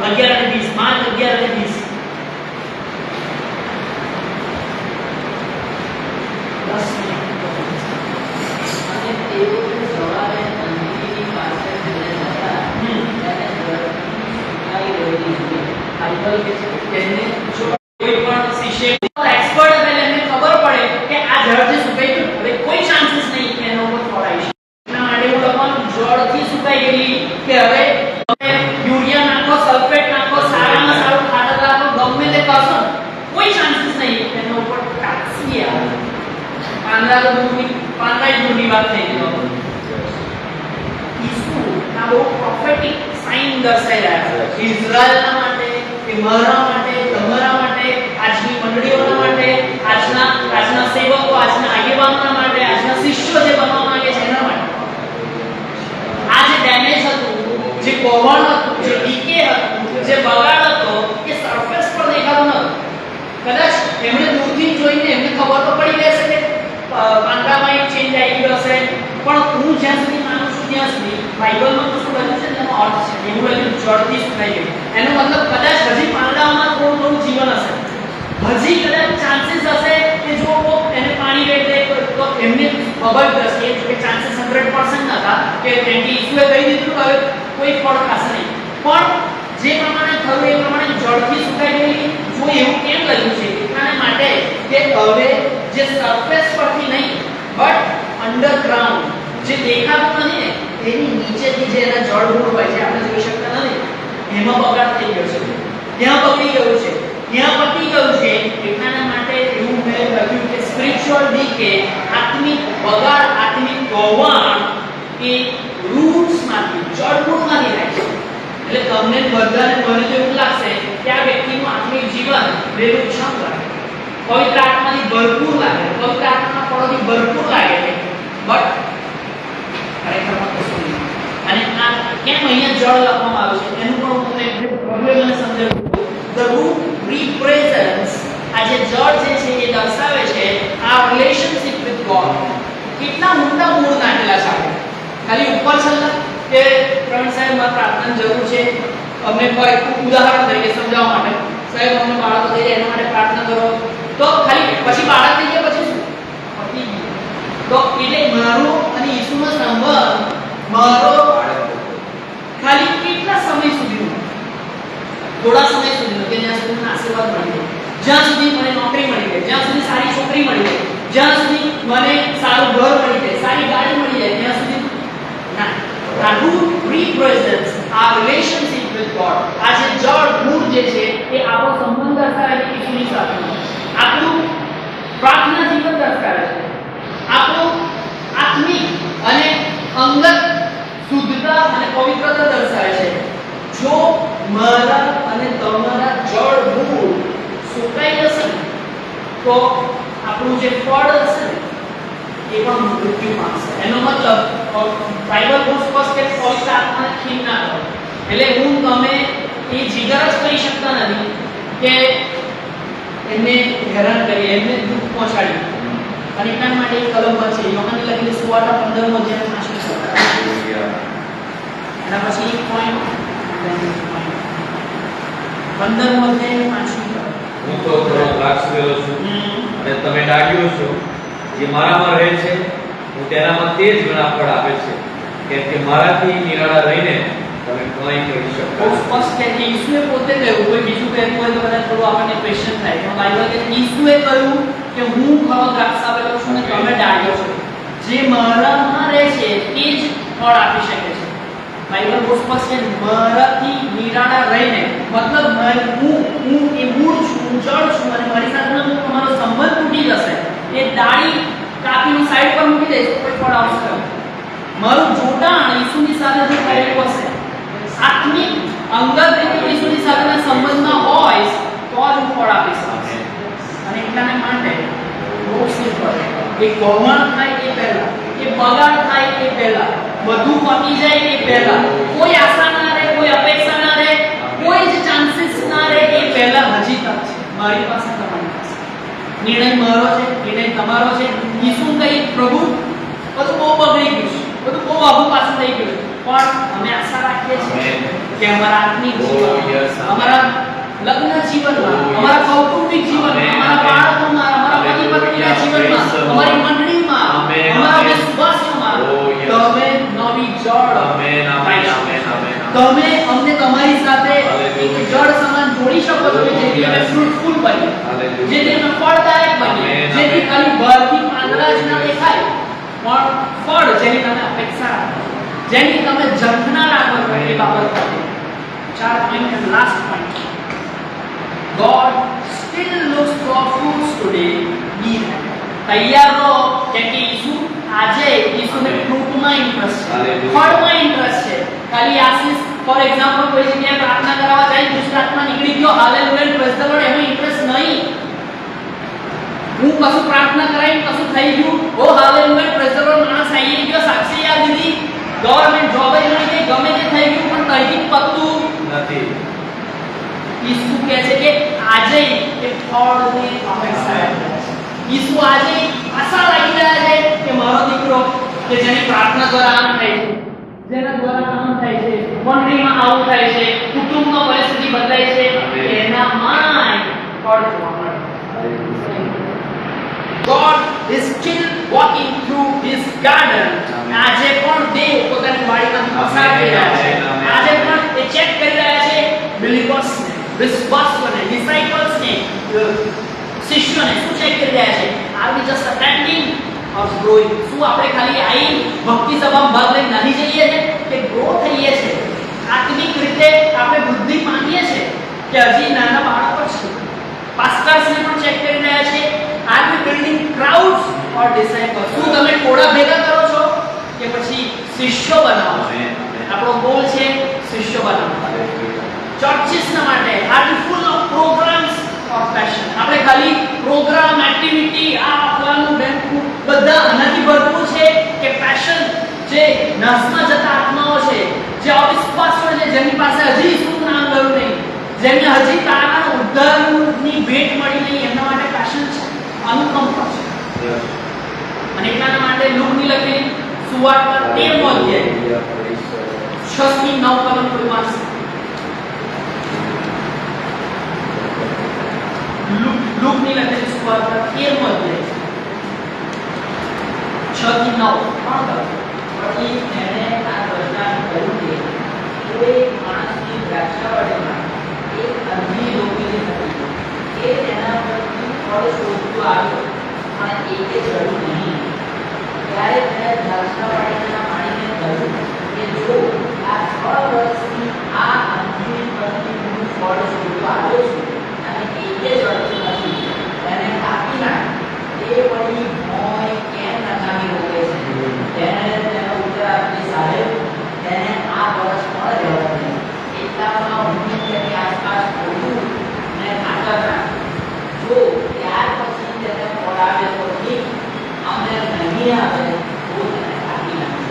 11 અને 20 માર્ચ 11 અને 20 અને તેઓ સવારે મંદિરની પાસે જતા ત્યારે સુકાઈ રહેલી હતી। બાઇબલ કે છે તેને જો કોઈ પણ શિષ્ય એક્સપર્ટ હતા એમને ખબર પડે કે આ જળ જે સુકાઈ ગયું, હવે કોઈ ચાન્સીસ નહીં કે એનો ઉપર છોડાઈ શકે, એના માટે હું લખવાનું જળથી સુકાઈ ગયેલી કે હવે યુરિયા નાખો, સલ્ફેટ નાખો, સારામાં સારું ખાતર નાખો, ગમે તે કરશો કોઈ ચાન્સીસ નહીં એનો ઉપર કાચી આવે। પાંદડા દૂરની વાત થઈ ગઈ। ઈસુ આ બહુ પ્રોફેટિક સાઇન દર્શાઈ રહ્યા છે ઇઝરાયલના માટે, કે મારા માટે, તમારા માટે, આજની મંડળીઓના માટે, આજના સેવકો, આજના આગેવાનોના માટે, આજના શિષ્યો જે બનવા માંગે છે એના માટે। આ જે ડેમેજ હતું, જે કૌભાંડ હતું, જે ડીકે હતું, જે બગાડ હતો એ સરફેસ પર દેખાતો નહોતો। કદાચ એમણે દૂરથી જોઈને એમને ખબર તો પડી ગઈ હશે કે હું જ્યાં સુધી માનું છું ત્યાં સુધી બાઇબલમાં તો શું લખ્યું છે એનો અર્થ છે એવું લખ્યું જળથી સુકાઈ ગયું એનો મતલબ કદાચ હજી પાંદડામાં થોડું જીવન હશે હજી કદાચ ચાન્સીસ હશે કે જો એને પાણી રેડે તો એમને ખબર થશે કે ચાન્સીસ 100% નતા કે કેન્ટી ઈસુએ કહી દીધું કે કોઈ ફળ ખાશે નહીં પણ જે પ્રમાણે થયું એ પ્રમાણે જળથી સુકાઈ ગયેલી જો એવું કેમ લખ્યું છે એટલા માટે કે હવે જે સરફેસ પરથી નહીં બટ અંડરગ્રાઉન્ડ જે દેખાતું નથી ને એની નીચેથી જે એના જળમૂળ હોય છે આપણે જોઈ શકતા નથી એમાં બગાડ થઈ ગયો છે ત્યાં બગડી ગયું છે ત્યાં પતી ગયું છે એટલા માટે એવું મેં લખ્યું કે સ્પિરિચ્યુઅલ ડીકે આત્મિક બગાડ આત્મિક ગોવાણ એ રૂટ્સમાંથી જળમૂળમાંથી થાય છે એટલે તમને બધાને મને તો એવું લાગશે કે આ વ્યક્તિનું આત્મિક જીવન બેરૂપછમ લાગે પવિત્ર આત્માથી ભરપૂર લાગે પવિત્ર આત્માના ફળોથી ભરપૂર લાગે છે બટ ખરેખરમાં તો શું અને આ કેમ અહીંયા જળ લખવામાં આવ્યું છે એનું પણ હું તમને પ્રોબ્લેમને સમજાવું the root represents આ જે જળ જે છે એ દર્શાવે છે આ રિલેશનશિપ વિથ ગોડ કેટલા ઊંડા મૂળ નાખેલા છે ખાલી ઉપર છલ્લા કે પ્રવીણ સાહેબ મારે પ્રાર્થનાની જરૂર છે અમને કોઈ ઉદાહરણ તરીકે સમજાવવા માટે સાહેબ અમને બાળકો થઈ જાય એના માટે પ્રાર્થના કરો તો ખાલી પછી બાળક થઈ ગયા પછી શું પતી ગયું તો એટલે મારો અને ઈસુનો સંબંધ મારો ખાલી કેટલા સમય સુધીનો થોડા સમય સુધીનો કે જ્યાં સુધી મને આશીર્વાદ મળી જાય જ્યાં સુધી મને નોકરી મળી જાય જ્યાં સુધી સારી છોકરી મળી જાય જ્યાં સુધી મને સારું ઘર મળી જાય સારી ગાડી મળી જાય ત્યાં સુધી ના આ root represents our relationship with God આ જે જળ મૂળ જે છે એ આપણો સંબંધ દર્શાવે છે ઈશ્વરની સાથે આપણું પ્રાર્થના જીવન દર્શાવે છે આપણું આત્મિક અને અંગત શુદ્ધતા અને પવિત્રતા દર્શાવે છે જો મારા અને તમારા જળ મૂળ સુકાઈ જશે તો આપણું જે ફળ હશે ને એ પણ મૃત્યુ પામશે એનો મતલબ બાઇબલ બહુ સ્પષ્ટ છે પવિત્ર આત્માને ખીન ના કરો એટલે હું તમે એ જીગર જ કરી શકતા નથી કે એમને હેરાન કરી એમને દુઃખ પહોંચાડ્યું અને એટલા માટે એક કલમમાં છે યોહાનની લખેલી સુવાર્તા 15મો અધ્યાય 5 એના પછી એક પોઈન્ટ 15મો અધ્યાય 5 હું તો થોડો દ્રાક્ષ વેલો છું અને તમે ડાળીઓ છો જે મારામાં રહે છે હું તેનામાં તે જ ઘણા ફળ આપે છે કેમ કે મારાથી નિરાળા રહીને તમે કંઈ કરી શકો બહુ સ્પષ્ટ છે કે ઈસુએ પોતે કહ્યું કોઈ બીજું કહેતું હોય તો કદાચ થોડું આપણને ક્વેશ્ચન થાય પણ બાઇબલ કે ઈસુએ કહ્યું કે હું ખરો દ્રાક્ષ આવેલો છું અને તમે ડાળીઓ છો જે મારામાં રહે છે તે જ ફળ આપી શકે છે બાઇબલ બહુ સ્પષ્ટ છે મારાથી નિરાળા રહીને મતલબ હું એ મૂળ છું હું જળ છું અને મારી સાથેનો તમારો સંબંધ તૂટી જશે એ ડાળી કાપીને સાઈડ પર મૂકી દઈશ કોઈ ફળ આવશે મારું જોડાણ ઈસુની સાથે જો થયેલું હશે આત્મિક અંગત રીતે ઈસુની સાથેના સંબંધમાં હોય તો જ હું ફળ આપી શકશે અને એટલાને માટે બહુ સિમ્પલ એ ગૌણ થાય એ પહેલા એ બગાડ થાય એ પહેલા બધું પતી જાય એ પહેલા કોઈ આશા ના રહે કોઈ અપેક્ષા ના રહે કોઈ જ ચાન્સીસ ના રહે એ પહેલા હજી તક છે મારી પાસે તમારી પાસે નિર્ણય મારો છે નિર્ણય તમારો છે ઈસુ કહી પ્રભુ બધું બહુ બગડી ગયું છે બધું બહુ આઘું પાછું થઈ ગયું પણ અમે આશા રાખીએ છીએ કે અમારા આત્મિક જીવન અમારા લગ્ન જીવનમાં અમારા કૌટુંબિક જીવનમાં અમારા બાળકોમાં અમારા પતિ પત્નીના જીવનમાં અમારી મંડળીમાં અમારા વિશ્વાસમાં તમે નવી જળ તમે અમને તમારી સાથે એક જળ સમાન જોડી શકો છો જેથી અમે ફ્રૂટફુલ બનીએ જેથી અમે ફળદાયક બનીએ જેથી ખાલી બહારથી પાંદડા જ ના દેખાય પણ ફળ જેની તમે અપેક્ષા રાખો જેની તમે ઝંખના રાખો છો એ બાબત માટે 4 point and last point God still looks for fruits today. Be તૈયાર રહો કે ઈસુ આજે ઈસુને ફ્રૂટમાં ઇન્ટરેસ્ટ છે ફળમાં ઇન્ટરેસ્ટ છે ખાલી આશીષ ફોર એક્ઝામ્પલ કોઈ જગ્યાએ પ્રાર્થના કરવા જાય ગુજરાતમાં નીકળી ગયો હાલેલુયા પ્રેઝ ધ લોર્ડ એમાં ઇન્ટરેસ્ટ નહીં હું કશું પ્રાર્થના કરાઈ કશું થઈ ગયું ઓ હાલેલુયા પ્રેઝ ધ લોર્ડ માણસ આવી ગયો સાક્ષી આ દીધી ગવર્નમેન્ટ જોબ જ મળી ગઈ ગમે તે થઈ ગયું પણ કઈથી પત્તું નથી ઈસુ કહે છે કે આજે એ ફળની અપેક્ષા ઈસુ આજે આશા રાખી રહ્યા છે કે મારો દીકરો કે જેની પ્રાર્થના દ્વારા આમ થાય છે, જેના દ્વારા આમ થાય છે, મંડળીમાં આવું થાય છે, કુટુંબમાં પરિસ્થિતિ બદલાય છે, એનામાં God જોવા મળે. God is still walking through his garden. આજે પણ દેવ પોતાની વાડીમાંથી પસાર કરી રહ્યા છે. આજે પણ એ ચેક કરી રહ્યા છે બિલીવર્સ ને, વિશ્વાસોને, ડિસાઇપલ્સ ને, શિષ્યોને શું ચેક કરી રહ્યા છે? Are we just attending or growing? શું આપણે ખાલી આઈ ભક્તિ સભામાં ભાગ લઈને નાહી જઈએ છે કે ગ્રો થઈએ છે? આત્મિક રીતે આપણે બુદ્ધિ પામીએ છે કે હજી નાના બાળકો છે? પાસ્ટર્સને પણ ચેક કરી રહ્યા છે. Are V building crowds or disciples? શું તમે ટોળા ભેગા કરો છો કે પછી શિષ્યો બનાવો છો? આપણો ગોલ છે શિષ્યો બનાવવાનો. ચર્ચિસના માટે are we full of programs or passion? આપણે ખાલી પ્રોગ્રામ, એક્ટિવિટી, આ આપવાનું બેંકનું બધા આનાથી ભરપૂર છે કે પેશન જે નાશમાં જતા આત્માઓ છે, જે અવિશ્વાસો છે, જેની પાસે હજી શું નામ ગયું નહીં, જેમને હજી તારા ઉદ્ધારની ભેટ મળી નહીં, એમના માટે પેશન છે, અનુકંપા છે. અને એટલાના માટે લૂકની લખેલી સુવાર્તા 13મો અધ્યાય 6 થી 9 કલમ કોઈ વાંચશે. લૂકની લખેલી સુવાર્તા 13મો અધ્યાય 6 થી 9 પણ પછી એણે આ દ્રષ્ટાંત કહ્યું કે કોઈ માણસની દ્રાક્ષાવાડીમાં એક અંજી રોપેલી હતી. એ તેના પરથી ફળ શોધતો આવ્યો પણ એકે ચડ્યું નહીં. ત્યારે તેણે દ્રાક્ષાવાડીના માળીને કહ્યું કે જો આ 6 વર્ષથી આ અંજી પરથી હું ફળ શોધતો આવ્યો છું અને એકે ચડતું નથી, તેને કાપી નાખ. એ વળી મોય કેમ નકામી રોપે છે? તેને તેનો ઉત્તર આપી, સાહેબ, તેને આ વર્ષ પણ રહેવા દે. એટલામાં હું તેની આસપાસ ખોદું અને ખાતર નાખું. જો ત્યાર પછી તેને ફળ આવે તો ઠીક, અને નહીં આવે તો તેને કાપી નાખે.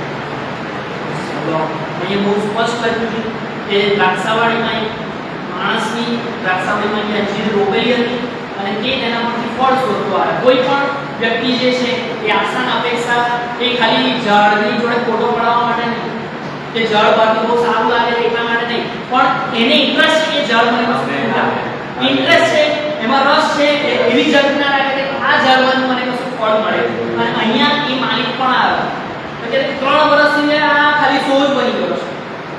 અહીંયા બહુ સ્પષ્ટ લખ્યું છે કે દ્રાક્ષાવાડીમાં એક માણસની દ્રાક્ષાવાડીમાં અંજીર રોપેલી હતી અને તે તેના પરથી ફળ શોધતો આવે. કોઈ પણ વ્યક્તિ જે છે એ આશાન અપેક્ષા એ ખાલી ઝાડની જોડે ફોટો પડાવવા માટે નહીં, કે ઝાડ બાકી બહુ સારું લાગે એટલા માટે નહીં, પણ એને ઇન્ટરેસ્ટ છે કે ઝાડ મને વસ્તુ લાગે, ઇન્ટરેસ્ટ છે, એમાં રસ છે, એવી જરૂર ના રાખે કે આ ઝાડવાનું મને કશું ફળ મળે. અને અહીંયા એ માલિક પણ આવે કે 3 વર્ષથી આ ખાલી શો જ બની ગયો છે.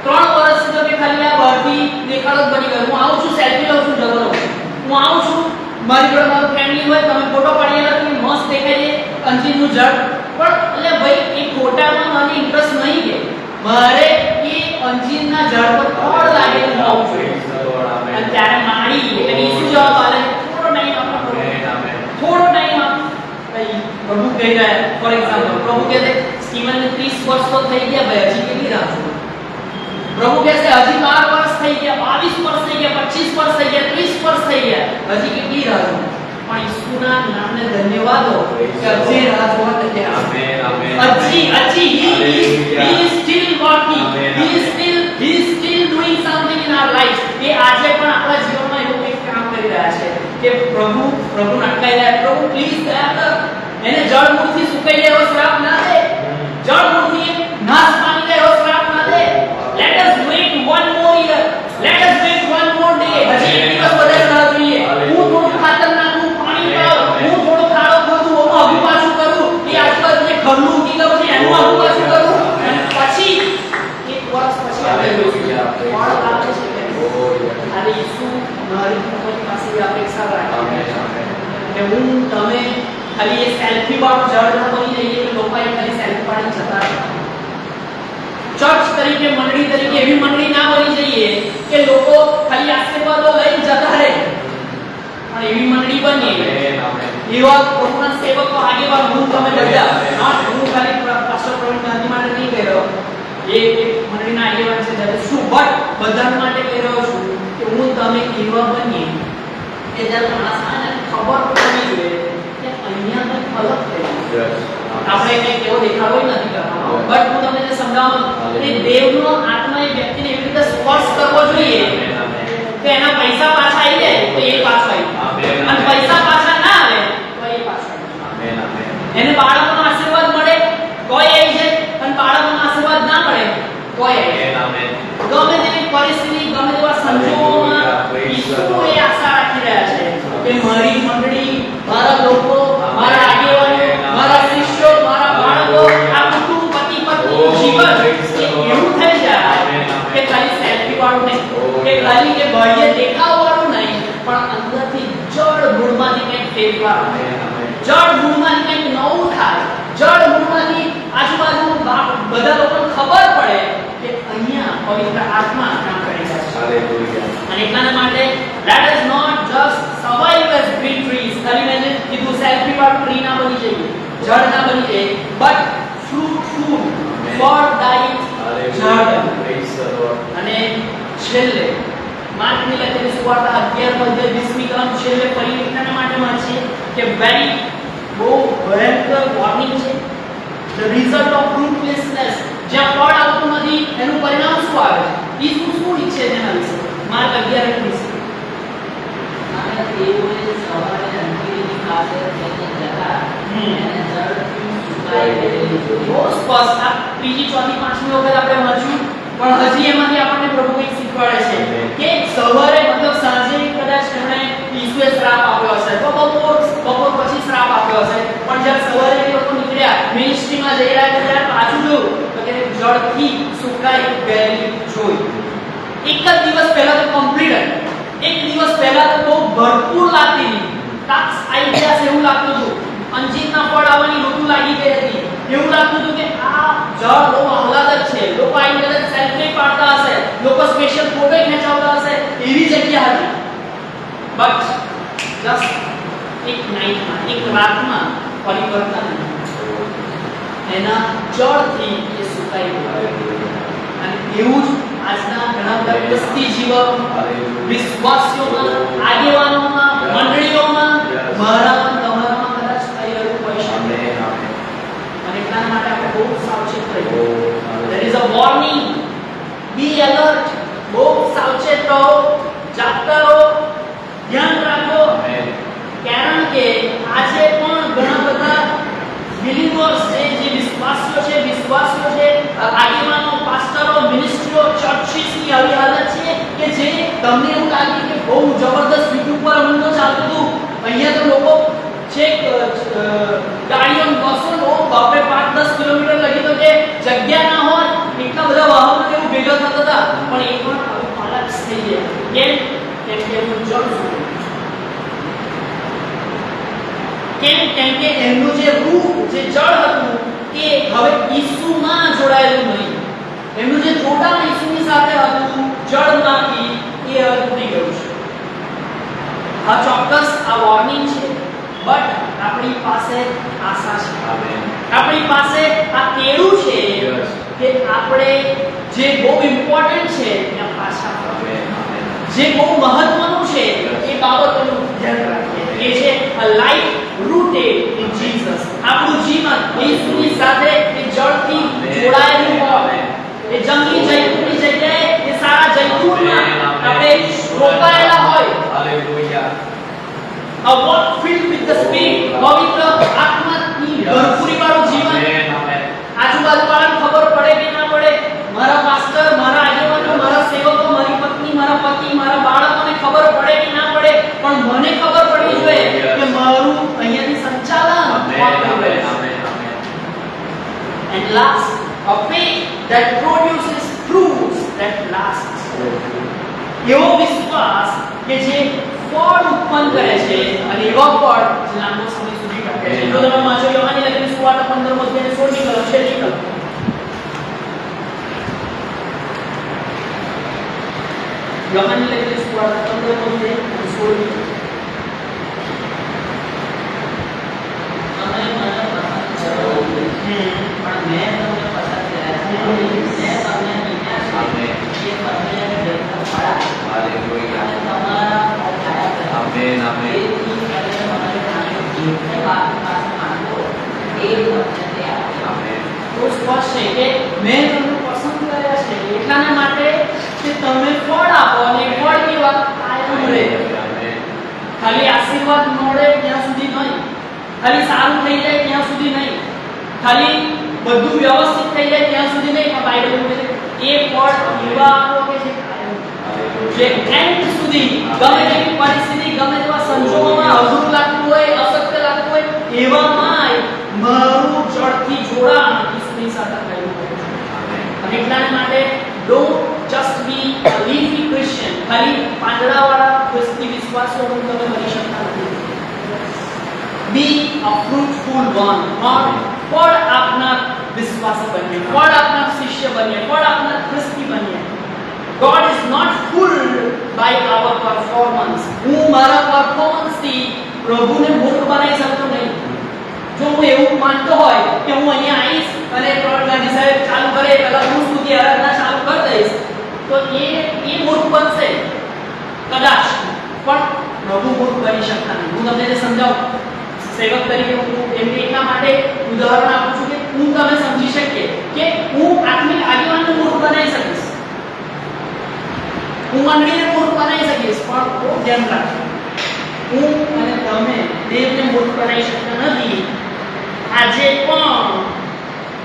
3 વર્ષથી તો કે ખાલી આ બહારથી દેખાડો જ બની ગયો. હું આવું છું, સેલ્ફી લઉં છું, જબરો હું આવું છું, મારી જોડે મારું ફેમિલી હોય, તમે ફોટો પાડીએલા તો મસ્ત દેખાય છે અંજીરનું ઝાડ, પણ એટલે ભાઈ એ ફોટામાં મને ઇન્ટરેસ્ટ નહીં કે મારે એ અંજીરના ઝાડ પર ફળ લાગેલું હોવું જોઈએ. અને ત્યારે માળી એટલે કે ઈસુ જવાબ આલે, થોડો ટાઈમ આપો, થોડો ટાઈમ આપો. પ્રભુ કહી રહ્યા, ફોર એક્ઝામ્પલ પ્રભુ કહે છે સ્ટીવનને 30 વર્ષ તો થઈ ગયા ભાઈ, હજી કેટલી રાહ જોવો? પ્રભુ કહે છે હજી 12 વર્ષ થઈ ગયા, 22 વર્ષ થઈ ગયા, 25 વર્ષ થઈ ગયા, 30 વર્ષ થઈ ગયા, હજી કેટલી રાહ જોવો? પણ ઈસુના નામને ધન્યવાદો કે હજી રાહ જોવા નથી. Amen, amen. હજી he is still working, he is still doing something in our lives. એ આજે પણ આપણા જીવનમાં એવું એક કામ કરી રહ્યા છે કે પ્રભુ અટકાઈ રહ્યા. પ્રભુ પ્લીઝ દયા કર, એને જળ મૂળથી સુકાઈ જાય એવો શ્રાપ ના દે, જળ મૂળથી નાશ પામી જાય એવો શ્રાપ ના દે. Let us wait one more year, let us wait one more day. હજી એક દિવસ વધારે રાહ જોઈએ. હું થોડું ખાતર નાખું, પાણી પાઉં, હું થોડો ખાડો ખોદું, હું આગુ પાછું કરું, એ આજુબાજુને ઘરનું ઉગી ગયું છે એનું આગુ પાછું કરું, અને પછી 1 વર્ષ પછી આપણે જોઈશું ફળ આવે છે કે નહીં. અને ઈસુ મારી તમારી પાસે અપેક્ષા રાખે કે હું તમે ખાલી એ સેલ્ફી વાળું ઝાડ ના બની જઈએ કે લોકો ખાલી સેલ્ફી પાડી જતા રહે. ચર્ચ તરીકે, મંડળી તરીકે એવી મંડળી ના બની જઈએ કે લોકો ખાલી આશીર્વાદો લઈને જતા રહે, પણ એવી મંડળી બનીએ એવા પ્રભુના સેવકો, આગેવાન, હું તમે બધા, હું ખાલી પાસ્ટર પ્રવીણ ગાંધી માટે નહીં કહી રહ્યો, એ મંડળીના આગેવાન છે જ્યારે શું, બટ બધા માટે કહી રહ્યો છું કે હું તમે એવા બનીએ કે જ્યારે માણસ આને ખબર પડવી જોઈએ કે અહીંયા કંઈક અલગ થયું. આપણે કંઈક એવો દેખાડો નથી કરવાનો, બટ હું તમને જે સમજાવું કે દેવનો આત્મા એ વ્યક્તિને એવી રીતે સ્પર્શ કરવો જોઈએ કે એના પૈસા પાછા આવી જાય તો એ પાછો આવી જાય, અને પૈસા પાછા ના આવે તો એ પાછો આવી જાય. એને બાળકોનો આશીર્વાદ મળે તો એ આવી જાય, પરિસ્થિતિ, ગમે તેવા સંજોગોમાં ઈસુ એ આશા રાખી રહ્યા છે કે મારી મંડળી, મારા લોકો, મારા આગેવાનો, મારા શિષ્યો, મારા બાળકો, આ કુટુંબ, પતિ પત્નીનું જીવન એ એવું થઈ જાય કે ખાલી સેલ્ફી વાળું નહીં, કે ખાલી કે બાહ્ય દેખાવ વાળું નહીં, પણ અંદરથી જળ મૂળમાંથી કંઈક ફેરફાર આવે, જળ મૂળમાંથી કંઈક નવું થાય, જળ મૂળમાંથી આજુબાજુ બધા લોકોને ખબર પડે કે અહીંયા પવિત્ર આત્મા કામ કરી રહ્યા છે. અને એટલા માટે let us not just survive as green trees, ખાલી મેં કીધું સેલ્ફી વાળું ટ્રી ના બની જઈએ, ઝાડ ના બની જઈએ, but fruitful for thy ઝાડ. અને છેલ્લે માર્કની લખેલી સુવાર્તા 11:20મી કલમ છેલ્લે ફરી એટલા માટે વાંચીએ કે વેરી બહુ ભયંકર વોર્નિંગ છે. The result of fruitlessness, જ્યાં ફળ આવતું નથી એનું પરિણામ શું આવે છે? ઈસુ શું ઈચ્છે છે એના વિશે? માર્ક 11:20. અને તેઓએ સવારે અંધેરીની પાસે થઈને જતા એને જળથી સુકાઈ ગયેલી જોઈ. બહુ સ્પષ્ટ આ ત્રીજી, ચોથી, પાંચમી વખત આપણે વાંચ્યું, પણ હજી એમાંથી આપણને પ્રભુ કંઈક શીખવાડે છે કે સવારે મતલબ સાંજે કદાચ એમણે ઈસુએ શ્રાપ આપ્યો હશે, તો બપોર પછી શ્રાપ આપ્યો હશે, પણ જ્યારે સવારે એ લોકો નીકળ્યા મિનિસ્ટ્રીમાં જઈ રહ્યા હતા ત્યારે પાછું જોયું તો કે જળથી સુકાઈ ગયેલી જોઈ. એક જ દિવસ પહેલા તો કમ્પ્લીટ, એક દિવસ પહેલા તો બહુ ભરપૂર લાગતી હતી, તાક્સ આવી ગયા છે એવું લાગતું હતું, અંજીરના ફળ આવવાની ઋતુ લાગી ગઈ હતી, એવું લાગતું હતું કે આ જળ બહુ આહલાદક છે, લોકો આઈને કદાચ સેલ્ફી પાડતા હશે, લોકો સ્પેશિયલ ફોટો ખેંચાવતા હશે, એવી જગ્યા હતી. બટ જસ્ટ એક નાઈટમાં, એક રાતમાં પરિવર્તન એના જળથી એ સુકાઈ ગયું. અને એવું જ આજના ઘણા બધા વસ્તી જીવન, વિશ્વાસીઓમાં, આગેવાનોમાં, મંડળીઓમાં, મારામાં, તમારામાં કદાચ થઈ રહ્યું હોય શકે. અને એટલા માટે આપણે બહુ સાવચેત રહીએ. There is a warning. Be alert. બહુ સાવચેત રહો, જાગતા રહો, ધ્યાન રાખો. કારણ કે આજે પણ ઘણા બધા બિલીવર્સ છે, જે વિશ્વાસીઓ છે, આગેવાનો, પાસ્ટરો, મિનિસ્ટ્રીઓ, ચર્ચીસની આવી હાલત છે કે જે તમને એવું લાગે કે બહુ જબરદસ્ત યુટ્યુબ પર અમુક ચાલતું હતું, અહીંયા તો લોકો છે ગાડીઓ, બસો, બાપરે 5-10 કિલોમીટર લગી તો કે જગ્યા ના હોય એટલા બધા વાહનો એવું ભેગા થતા હતા, પણ એ પણ કોલેપ્સ થઈ ગયા. કેમ કે એનું જળ સુકાયું. કેમ કે એમનું જે રૂપ, જે જળ હતું એ હવે ઈસુમાં જોડાયેલું નહીં, એમનું જે જોડાણ ઈસુની સાથે હતું જળમાંથી એ હવે તૂટી ગયું છે. આ ચોક્કસ આ વોર્નિંગ છે, બટ આપણી પાસે આશા છે. આપણી પાસે આ તેડું છે કે આપણે જે બહુ ઇમ્પોર્ટન્ટ છે ત્યાં પાછા ફરીએ, જે બહુ મહત્વનું છે એ બાબતોનું ધ્યાન રાખીએ. એ છે a life rooted in Jesus. આપણું જીવન ઈસુની સાથે એ જળથી જોડાયેલું હોય. એ જંગલી જૈતુનની જગ્યાએ એ સારા જૈતુનમાં આપણે રોપાયેલા હોય. Hallelujah. A walk filled with the Spirit. પવિત્ર આત્માની ભરપૂરી વાળું જીવન. આજુબાજુ વાળાને ખબર પડે કે ના પડે, મારા પાસ્ટર, મારા આગેવાનો, મારા સેવકો, મારી પત્ની, મારા પતિ, મારા બાળકોને ખબર પડે કે ના પડે, પણ મને ખબર પડવી જોઈએ કે મારું અહીંયાથી સંચાલન and last a faith that produces fruits that lasts. એવો વિશ્વાસ કે જે ફળ ઉત્પન્ન કરે છે અને એવા ફળ જે લાંબો સમય સુધી ટકે છે. જો તમે વાંચો યોહાનની લખેલી સુવાર્તા 15 અધ્યાય 16મી કલમ, છેલ્લી કલમ. યોહાનની લખેલી સુવાર્તા 15 અધ્યાય 16મી કલમ. તમે મને પસંદ કરો પણ મેં તમને પસંદ કર્યા છે. મેં તમને વિચાર છે કે તમને જન્મ મળા અને તમારા ફળ થયા કરે. તેથી તમે તમારી નામે જેમને બાપની પાસે માંગો એ તમને તે આપે. તો સ્પષ્ટ છે કે મેં તમને પસંદ કર્યા છે એટલાના માટે કે તમે ફળ આપો અને ફળ કેવા કાયમ મળે. ખાલી આશીર્વાદ મળે ત્યાં સુધી નહીં, ખાલી સારું થઈ જાય ત્યાં સુધી નહીં, ખાલી બધું વ્યવસ્થિત થઈ જાય ત્યાં સુધી નહીં, પણ બાઇબલ કહે છે એ ફળ એવા આપો કે જે કાયમ જે એન્ડ સુધી ગમે તેવી પરિસ્થિતિ ગમે તેવા સંજોગોમાં અઘરું લાગતું હોય અશક્ય લાગતું હોય એવામાં મારું જડથી જોડાણ ઈસુની સાથે થયેલું હોય અને એટલા માટે don't just B a leafy Christian ખાલી પાંદડાવાળા ખ્રિસ્તી વિશ્વાસો તમે બની શકતા નથી બી અ ફ્રૂટફુલ વન ફળ આપનાર વિશ્વાસી બનીએ ફળ આપનાર શિષ્ય બનીએ ફળ આપનાર ખ્રિસ્તી બનીએ God is not fooled by our performance હું મારા પરફોર્મન્સથી પ્રભુને મૂર્ખ બનાવી શકતો નહીં જો હું એવું માનતો હોય કે હું અહીંયા આવીશ અને ગાંધી સાહેબ ચાલુ કરે પહેલા હું સ્તુતિ આરાધના ચાલુ કરી દઈશ તો એ મૂર્ખ બનશે કદાચ પણ પ્રભુ મૂર્ખ બની શકતા નહીં હું તમને સમજાવું સેવક તરીકે હું એટલા માટે ઉદાહરણ આપું છું કે હું તમે સમજી શકીએ કે હું આત્મિક આગેવાનને મૂર્ખ બનાવી શકીશ હું મંડળીને મૂર્ખ બનાવી શકીશ પણ ધ્યાન રાખજો હું અને તમે દેવને મૂર્ખ બનાવી શકતા નથી આજે પણ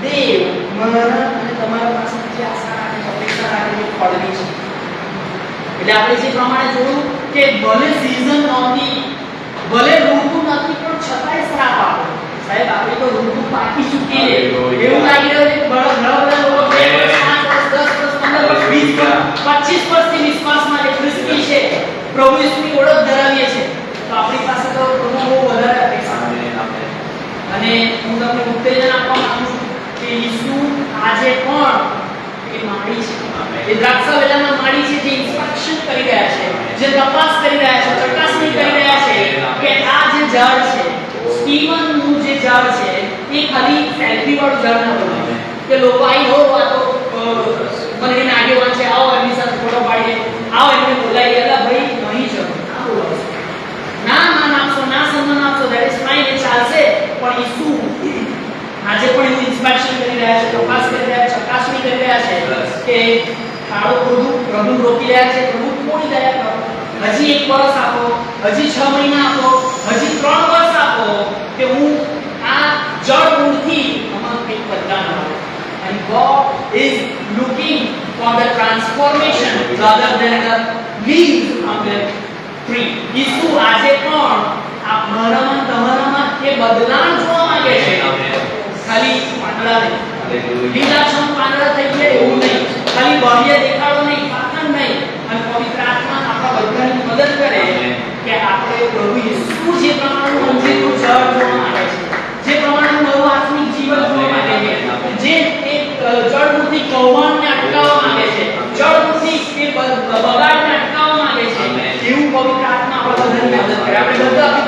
દેવ મારા અને તમારા પાસેથી આશા અને અપેક્ષા રાખીને ફળની છે એટલે આપણે જે પ્રમાણે જોયું કે ભલે સીઝન નહોતી ભલે ઋતુ નથી પણ છતાંય શ્રાપ આપો સાહેબ આપણે તો ઋતુ પાકી ચૂકી છે એવું લાગી રહ્યું છે કે ઘણા બધા લોકો 2 વર્ષ 5 વર્ષ 10 વર્ષ 15 વર્ષ 20 વર્ષ 25 વર્ષથી વિશ્વાસમાં જે ખ્રિસ્તી છે પ્રભુ ઈસુની ઓળખ ધરાવીએ છે તો આપણી પાસે તો બહુ વધારે અપેક્ષા અને હું તમને ઉત્તેજન આપવા માંગુ છું કે ઈસુ આજે પણ એ માળી છે એ દ્રાક્ષા વેલામાં માળી છે જે ઇન્સ્પેક્શન કરી રહ્યા છે જે તપાસ કરી રહ્યા છે ચકાસણી કરી રહ્યા છે કે આ જે ઝાડ છે સ્ટીવનનું જે ઝાડ છે એ ખાલી સેલ્ફી વાળું ઝાડ ન બને કે લોકો આઈ હો આ તો મને આગેવાન છે આવો એમની સાથે ફોટો પાડીએ આવો એમને બોલાવીએ એટલે ભાઈ નહીં જ આ બોલાવો ના માન આપશો ના સન્માન આપશો ધેટ ઇઝ ફાઇન એ ચાલશે પણ ઈસુ આજે પણ એવું ઇન્સ્પેક્શન કરી રહ્યા છે તપાસ કરી રહ્યા છે ચકાસણી કરી રહ્યા છે કે ખાડો પ્રભુ રોકી રહ્યા છે પ્રભુ થોડી દયા કરો હજી 1 વર્ષ આપો હજી 6 મહિના આપો હજી 3 વર્ષ આપો કે હું આ જળ મૂળથી અમારું કંઈક બદલાવ આવે and God is looking for the transformation rather than the leaves from the tree ઈસુ આજે પણ આ મારામાં તમારામાં એ બદલાવ જોવા માંગે છે ખાલી પાંદડા નહીં લીલાછમ પાંદડા થઈ ગયા એવું નહીં ખાલી બાહ્ય દેખાડો નહીં પાખંડ નહીં અને પવિત્ર આત્મા આપણા બધાની મદદ કરે કે આપણે પ્રભુ ઈસુ જે પ્રમાણનું અંજીરનું ઝાડ જોવા માંગે છે જે પ્રમાણનું નવું આત્મિક જીવન જોવા માંગે છે જે એક જળમૂળથી કૌભાંડને અટકાવવા માંગે છે જળમૂળથી એ બગાડને અટકાવવા માંગે છે એવું પવિત્ર આત્મા આપણા બધાની મદદ કરે આપણે બધા